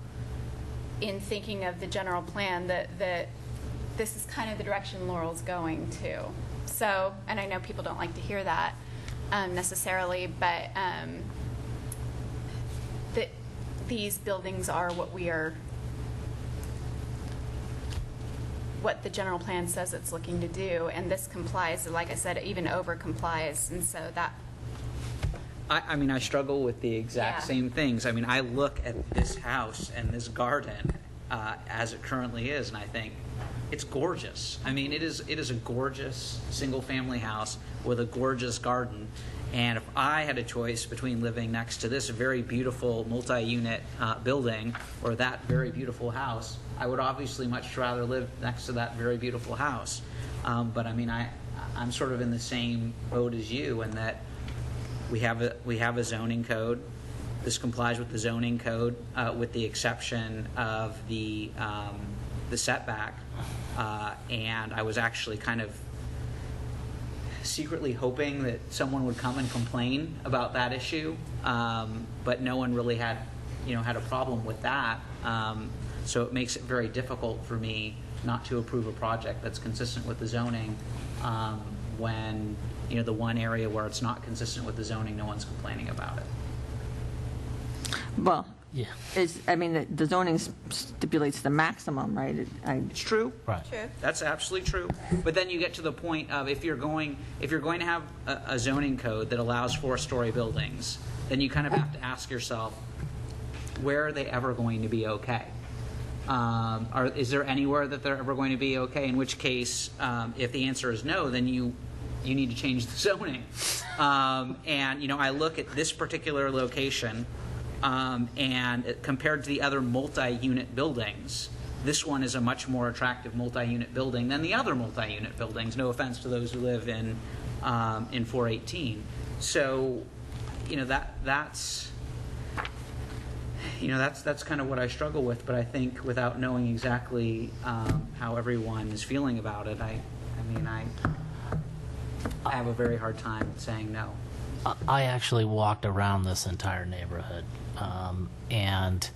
in thinking of the general plan, that this is kind of the direction Laurel's going to. So, and I know people don't like to hear that necessarily, but that these buildings are what the general plan says it's looking to do, and this complies, like I said, it even over complies, and so that. I struggle with the exact same things. I look at this house and this garden as it currently is, and I think it's gorgeous. It is a gorgeous single-family house with a gorgeous garden. And if I had a choice between living next to this very beautiful multi-unit building or that very beautiful house, I would obviously much rather live next to that very beautiful house. But I'm sort of in the same boat as you in that we have a zoning code. This complies with the zoning code, with the exception of the setback. And I was actually kind of secretly hoping that someone would come and complain about that issue, but no one really had a problem with that. So it makes it very difficult for me not to approve a project that's consistent with the zoning, when the one area where it's not consistent with the zoning, no one's complaining about it. Well, Yeah. The zoning stipulates the maximum, right? It's true. Right. True. That's absolutely true. But then you get to the point of if you're going to have a zoning code that allows 4-story buildings, then you kind of have to ask yourself, where are they ever going to be okay? Is there anywhere that they're ever going to be okay? In which case, if the answer is no, then you need to change the zoning. And I look at this particular location. And compared to the other multi-unit buildings, this one is a much more attractive multi-unit building than the other multi-unit buildings. No offense to those who live in 418. So, that's kind of what I struggle with. But I think without knowing exactly how everyone is feeling about it, I have a very hard time saying no. I actually walked around this entire neighborhood, and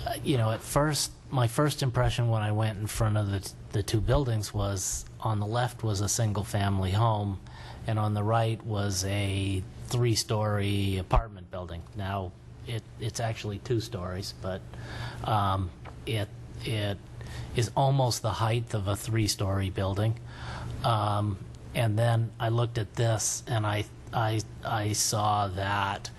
at first, my first impression when I went in front of the two buildings was on the left was a single-family home, and on the right was a 3-story apartment building. Now, it's actually 2 stories, but it is almost the height of a 3-story building. And then I looked at this, and I saw that,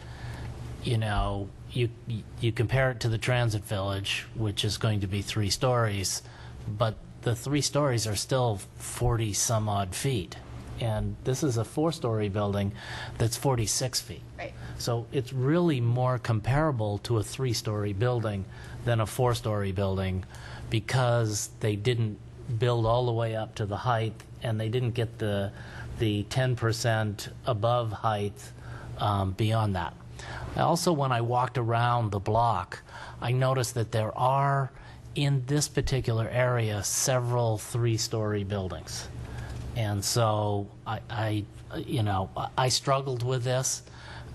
you compare it to the Transit Village, which is going to be 3 stories, but the 3 stories are still 40 some odd feet. And this is a 4-story building that's 46 feet. Right. So it's really more comparable to a 3-story building than a 4-story building, because they didn't build all the way up to the height, and they didn't get the 10% above height beyond that. Also, when I walked around the block, I noticed that there are, in this particular area, several 3-story buildings. And so I struggled with this,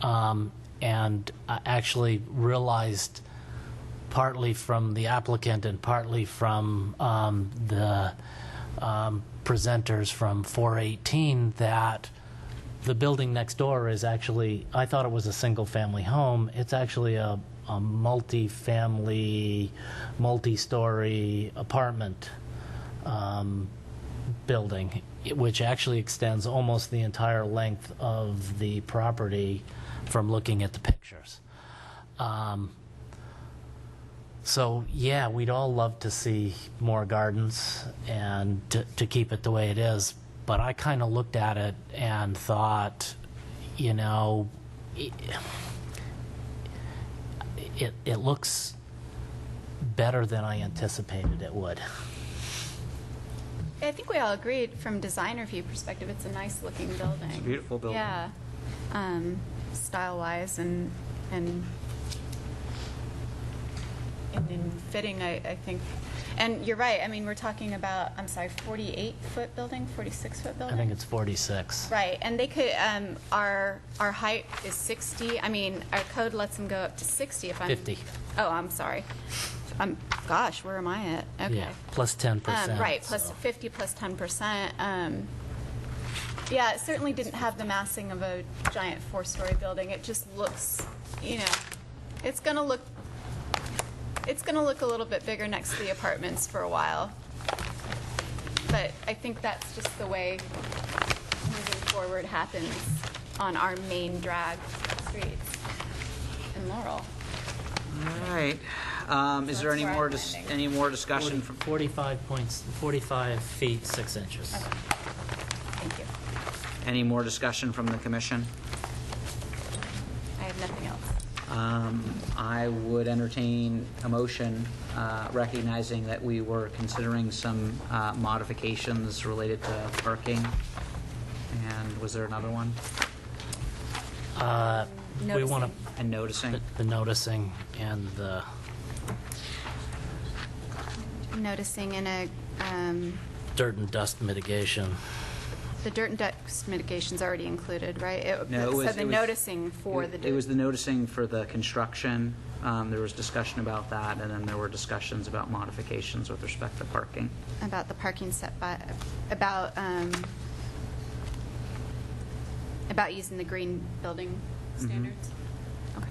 and I actually realized, partly from the applicant and partly from the presenters from 418, that the building next door is actually, I thought it was a single-family home. It's actually a multi-family, multi-story apartment building. which actually extends almost the entire length of the property from looking at the pictures. So yeah, we'd all love to see more gardens and to keep it the way it is. But I kind of looked at it and thought, you know, it looks better than I anticipated it would. I think we all agreed from design review perspective, it's a nice looking building. It's a beautiful building. Yeah, style-wise and in fitting, I think. And you're right, I mean, we're talking about, 48-foot building, 46-foot building? I think it's 46. Right, and they could, our height is 60. I mean, our code lets them go up to 60 if I'm... 50. Oh, I'm sorry. Gosh, where am I at? Okay. Yeah, plus 10%. Right, plus 50 plus 10%. Yeah, it certainly didn't have the massing of a giant 4-story building. It just looks, you know, it's going to look a little bit bigger next to the apartments for a while. But I think that's just the way moving forward happens on our main drag streets in Laurel. All right. Is there that's where I'm landing. any more discussion from? 45 feet 6 inches. Okay. Thank you. Any more discussion from the commission? I have nothing else. I would entertain a motion recognizing that we were considering some modifications related to parking. And was there another one? We want to And noticing? the noticing and the Noticing in a, dirt and dust mitigation. the dirt and dust mitigation's already included, right? No, it was- So the it was- noticing for the dirt. It was the noticing for the construction. There was discussion about that, and then there were discussions about modifications with respect to parking. About the parking setback, about using the green building standards? Okay.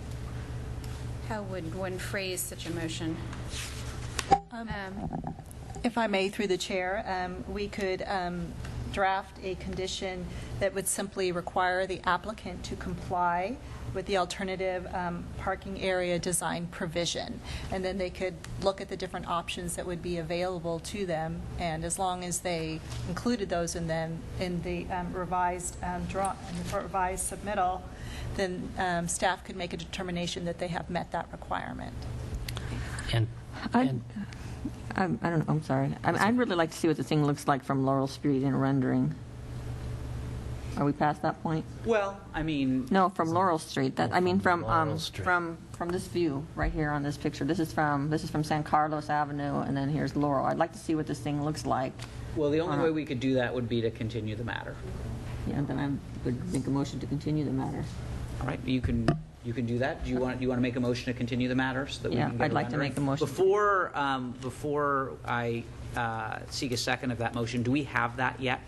How would one phrase such a motion? If I may, through the chair, we could draft a condition that would simply require the applicant to comply with the alternative parking area design provision. And then they could look at the different options that would be available to them. And as long as they included those in the revised revised submittal, then staff could make a determination that they have met that requirement. And I don't know, I'm sorry. I'd really like to see what the thing looks like from Laurel Street in rendering. Are we past that point? Well, I mean, No, from Laurel Street. From Laurel Street. from this view right here on this picture. This is from San Carlos Avenue, and then here's Laurel. I'd like to see what this thing looks like. well, the only way we could do that would be to continue the matter. Yeah, then I would make a motion to continue the matter. All right, you can do that. Do you want to make a motion to continue the matter so that we Yeah, can get I'd a like to rendering? make a motion. Before I seek a second of that motion, do we have that yet?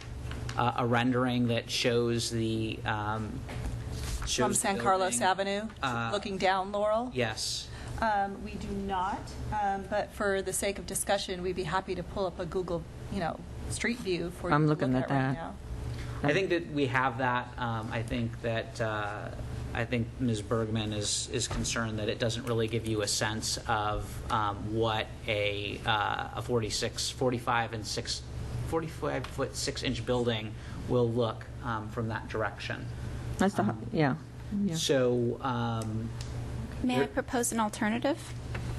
A rendering that shows the From San Carlos Avenue, looking down Laurel? Yes. We do not, but for the sake of discussion, we'd be happy to pull up a Google, street view for you I'm to looking look at right that. now. I think that we have that. I think Ms. Bergman is concerned that it doesn't really give you a sense of what a 45-foot 6-inch building will look from that direction. That's the, yeah. So, May I propose an alternative?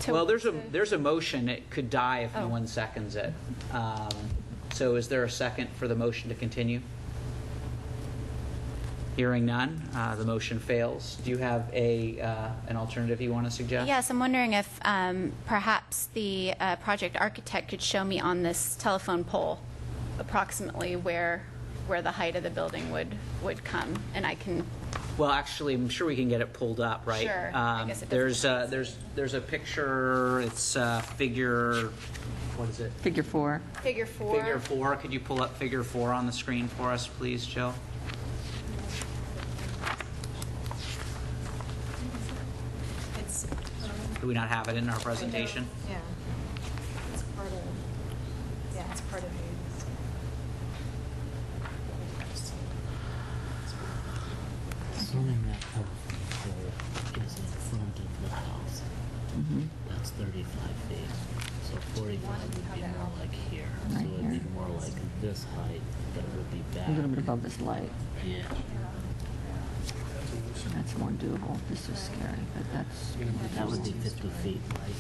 well, there's a motion. It could die if no one seconds it. So is there a second for the motion to continue? Hearing none, the motion fails. Do you have an alternative you want to suggest? Yes, I'm wondering if perhaps the project architect could show me on this telephone pole approximately where the height of the building would come, and I can. Well, actually, I'm sure we can get it pulled up, right? Sure. I guess it doesn't there's a picture. It's figure. What is it? Figure 4. Figure 4. Figure 4. Could you pull up figure 4 on the screen for us, please, Jill? Do we not have it in our presentation? Yeah. It's part of assuming that telephone pole is in front of the house, that's 35 feet. So 45 would be more like here. So Right it would here. be more like this height, but it would be back. A little bit above this light. Yeah. That's more doable. This is scary, but that's. That would be 50 feet, right?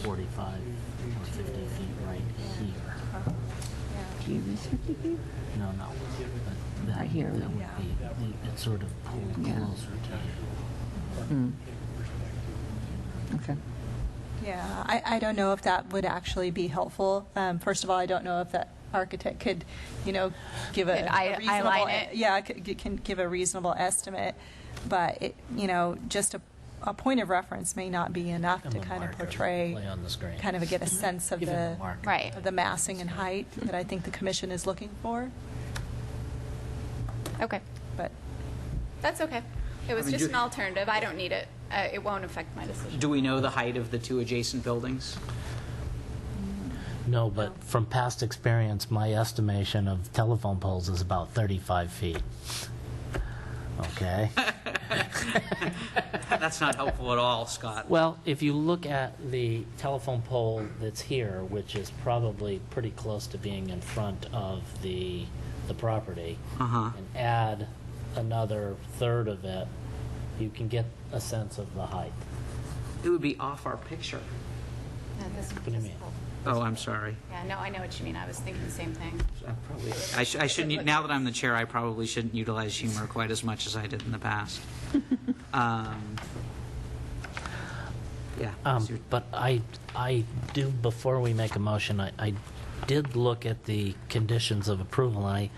45 or 50 feet right here. Here is 50 feet? No, no. But that, Right here. That would be, it's sort of pulled Yeah. closer to you. Okay. Yeah, I don't know if that would actually be helpful. First of all, I don't know if that architect could, give Could a reasonable, eyeline it? yeah, can give a reasonable estimate, but it, just a point of reference may not be enough Give to them a kind of marker, portray, lay on the screen. kind of get a sense of Give them a marker. Right. of the massing and height that I think the commission is looking for. Okay. But That's okay. It was I mean, just do- an alternative. I don't need it. It won't affect my decision. Do we know the height of the two adjacent buildings? No, but from past experience, my estimation of telephone poles is about 35 feet. Okay? That's not helpful at all, Scott. Well, if you look at the telephone pole that's here, which is probably pretty close to being in front of the property, Uh-huh. and add another third of it, you can get a sense of the height. It would be off our picture. No, this What do you mean? Oh, I'm sorry. Yeah, no, I know what you mean. I was thinking the same thing. I shouldn't, now that I'm the chair, I probably shouldn't utilize humor quite as much as I did in the past. Yeah. But I do, before we make a motion, I did look at the conditions of approval, and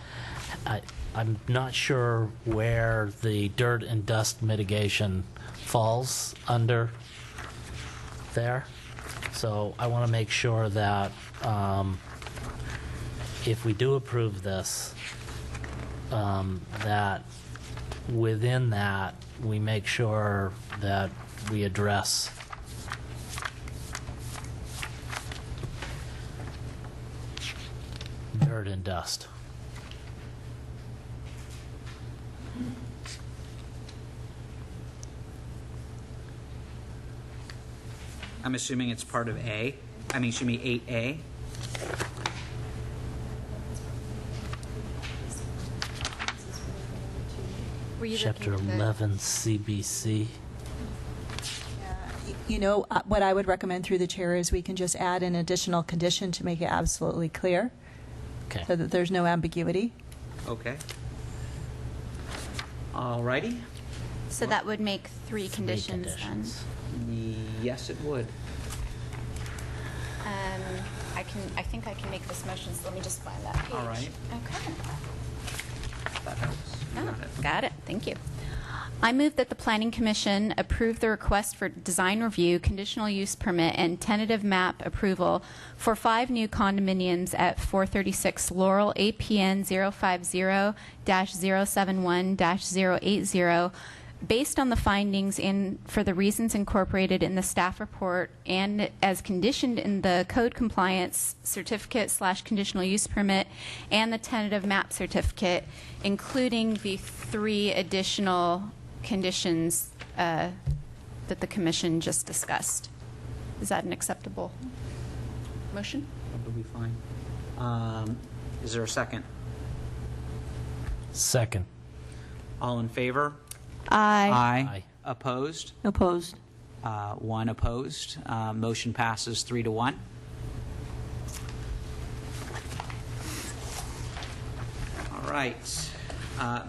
I'm not sure where the dirt and dust mitigation falls under there. So I want to make sure that if we do approve this, that within that, we make sure that we address dirt and dust. I'm assuming it's part of A. I mean, should be 8A. Were you Chapter looking at the- 11 CBC. What I would recommend through the chair is we can just add an additional condition to make it absolutely clear, Okay. so that there's no ambiguity. Okay. All righty. So that would make three conditions conditions. Yes, it would. then. I think I can make this motion, so let me just find that page. All right. Okay. That helps. You got it. Got it. Thank you. I move that the Planning Commission approve the request for design review, conditional use permit, and tentative map approval for 5 new condominiums at 436 Laurel, APN 050-071-080, based on the findings in for the reasons incorporated in the staff report and as conditioned in the code compliance certificate / conditional use permit and the tentative map certificate, including the 3 additional conditions that the commission just discussed. Is that an acceptable motion? That'll be fine. Is there a second? Second. All in favor? Aye. Aye. Opposed? Opposed? 1 opposed. Motion passes 3-1. All right.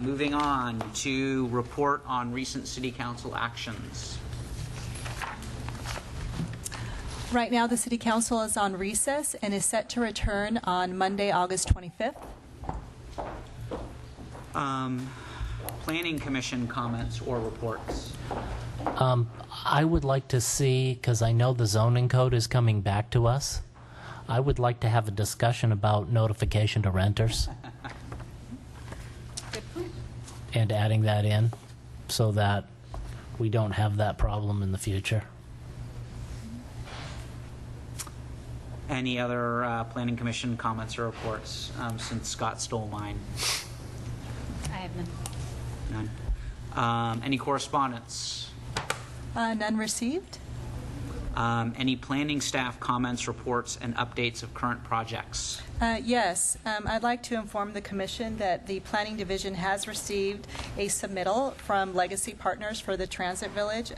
Moving on to report on recent city council actions. Right now, the city council is on recess and is set to return on Monday, August 25th. Planning Commission comments or reports? I would like to see, because I know the zoning code is coming back to us, I would like to have a discussion about notification to renters Good point. and adding that in so that we don't have that problem in the future. Any other Planning Commission comments or reports, since Scott stole mine? I have none. None. Any correspondence? None received? Any planning staff comments, reports, and updates of current projects? Yes, I'd like to inform the Commission that the Planning Division has received a submittal from Legacy Partners for the Transit Village.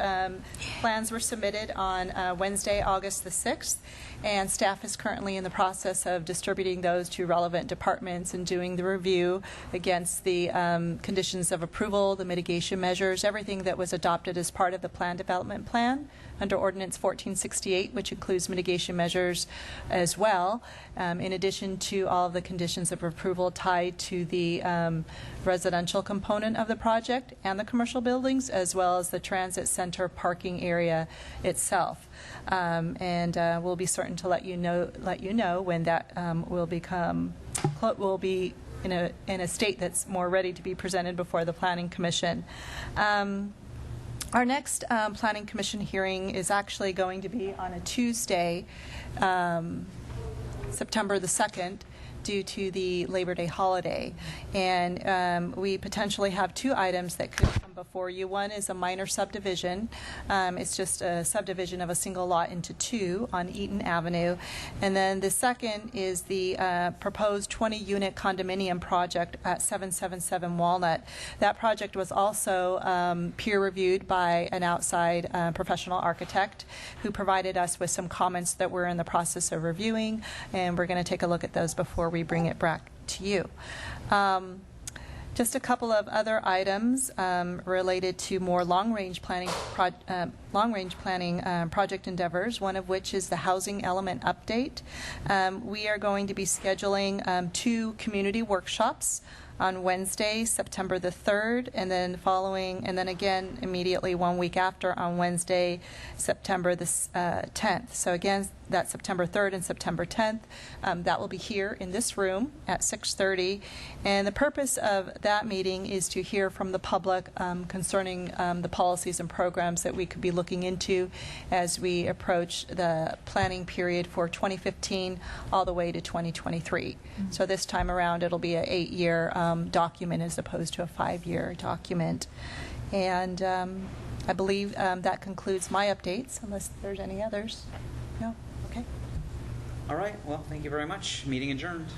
Plans were submitted on Wednesday, August the 6th, and staff is currently in the process of distributing those to relevant departments and doing the review against the conditions of approval, the mitigation measures, everything that was adopted as part of the Plan Development Plan under Ordinance 1468, which includes mitigation measures as well, in addition to all of the conditions of approval tied to the residential component of the project and the commercial buildings, as well as the transit center parking area itself. And we'll be certain to let you know when that will be in a state that's more ready to be presented before the Planning Commission. Our next Planning Commission hearing is actually going to be on a Tuesday, September the 2nd, due to the Labor Day holiday. And we potentially have two items that could come before you. One is a minor subdivision. It's just a subdivision of a single lot into two on Eaton Avenue. And then the second is the proposed 20-unit condominium project at 777 Walnut. That project was also peer-reviewed by an outside professional architect who provided us with some comments that we're in the process of reviewing, and we're going to take a look at those before we bring it back to you. Just a couple of other items related to more long-range planning project endeavors, one of which is the housing element update. We are going to be scheduling two community workshops on Wednesday, September the 3rd, and then again immediately 1 week after on Wednesday, September the 10th. So again, that's September 3rd and September 10th. That will be here in this room at 6:30. And the purpose of that meeting is to hear from the public concerning the policies and programs that we could be looking into as we approach the planning period for 2015 all the way to 2023. So this time around, it'll be an 8-year document as opposed to a 5-year document. And I believe that concludes my updates, unless there's any others. No? Okay. All right. Well, thank you very much. Meeting adjourned.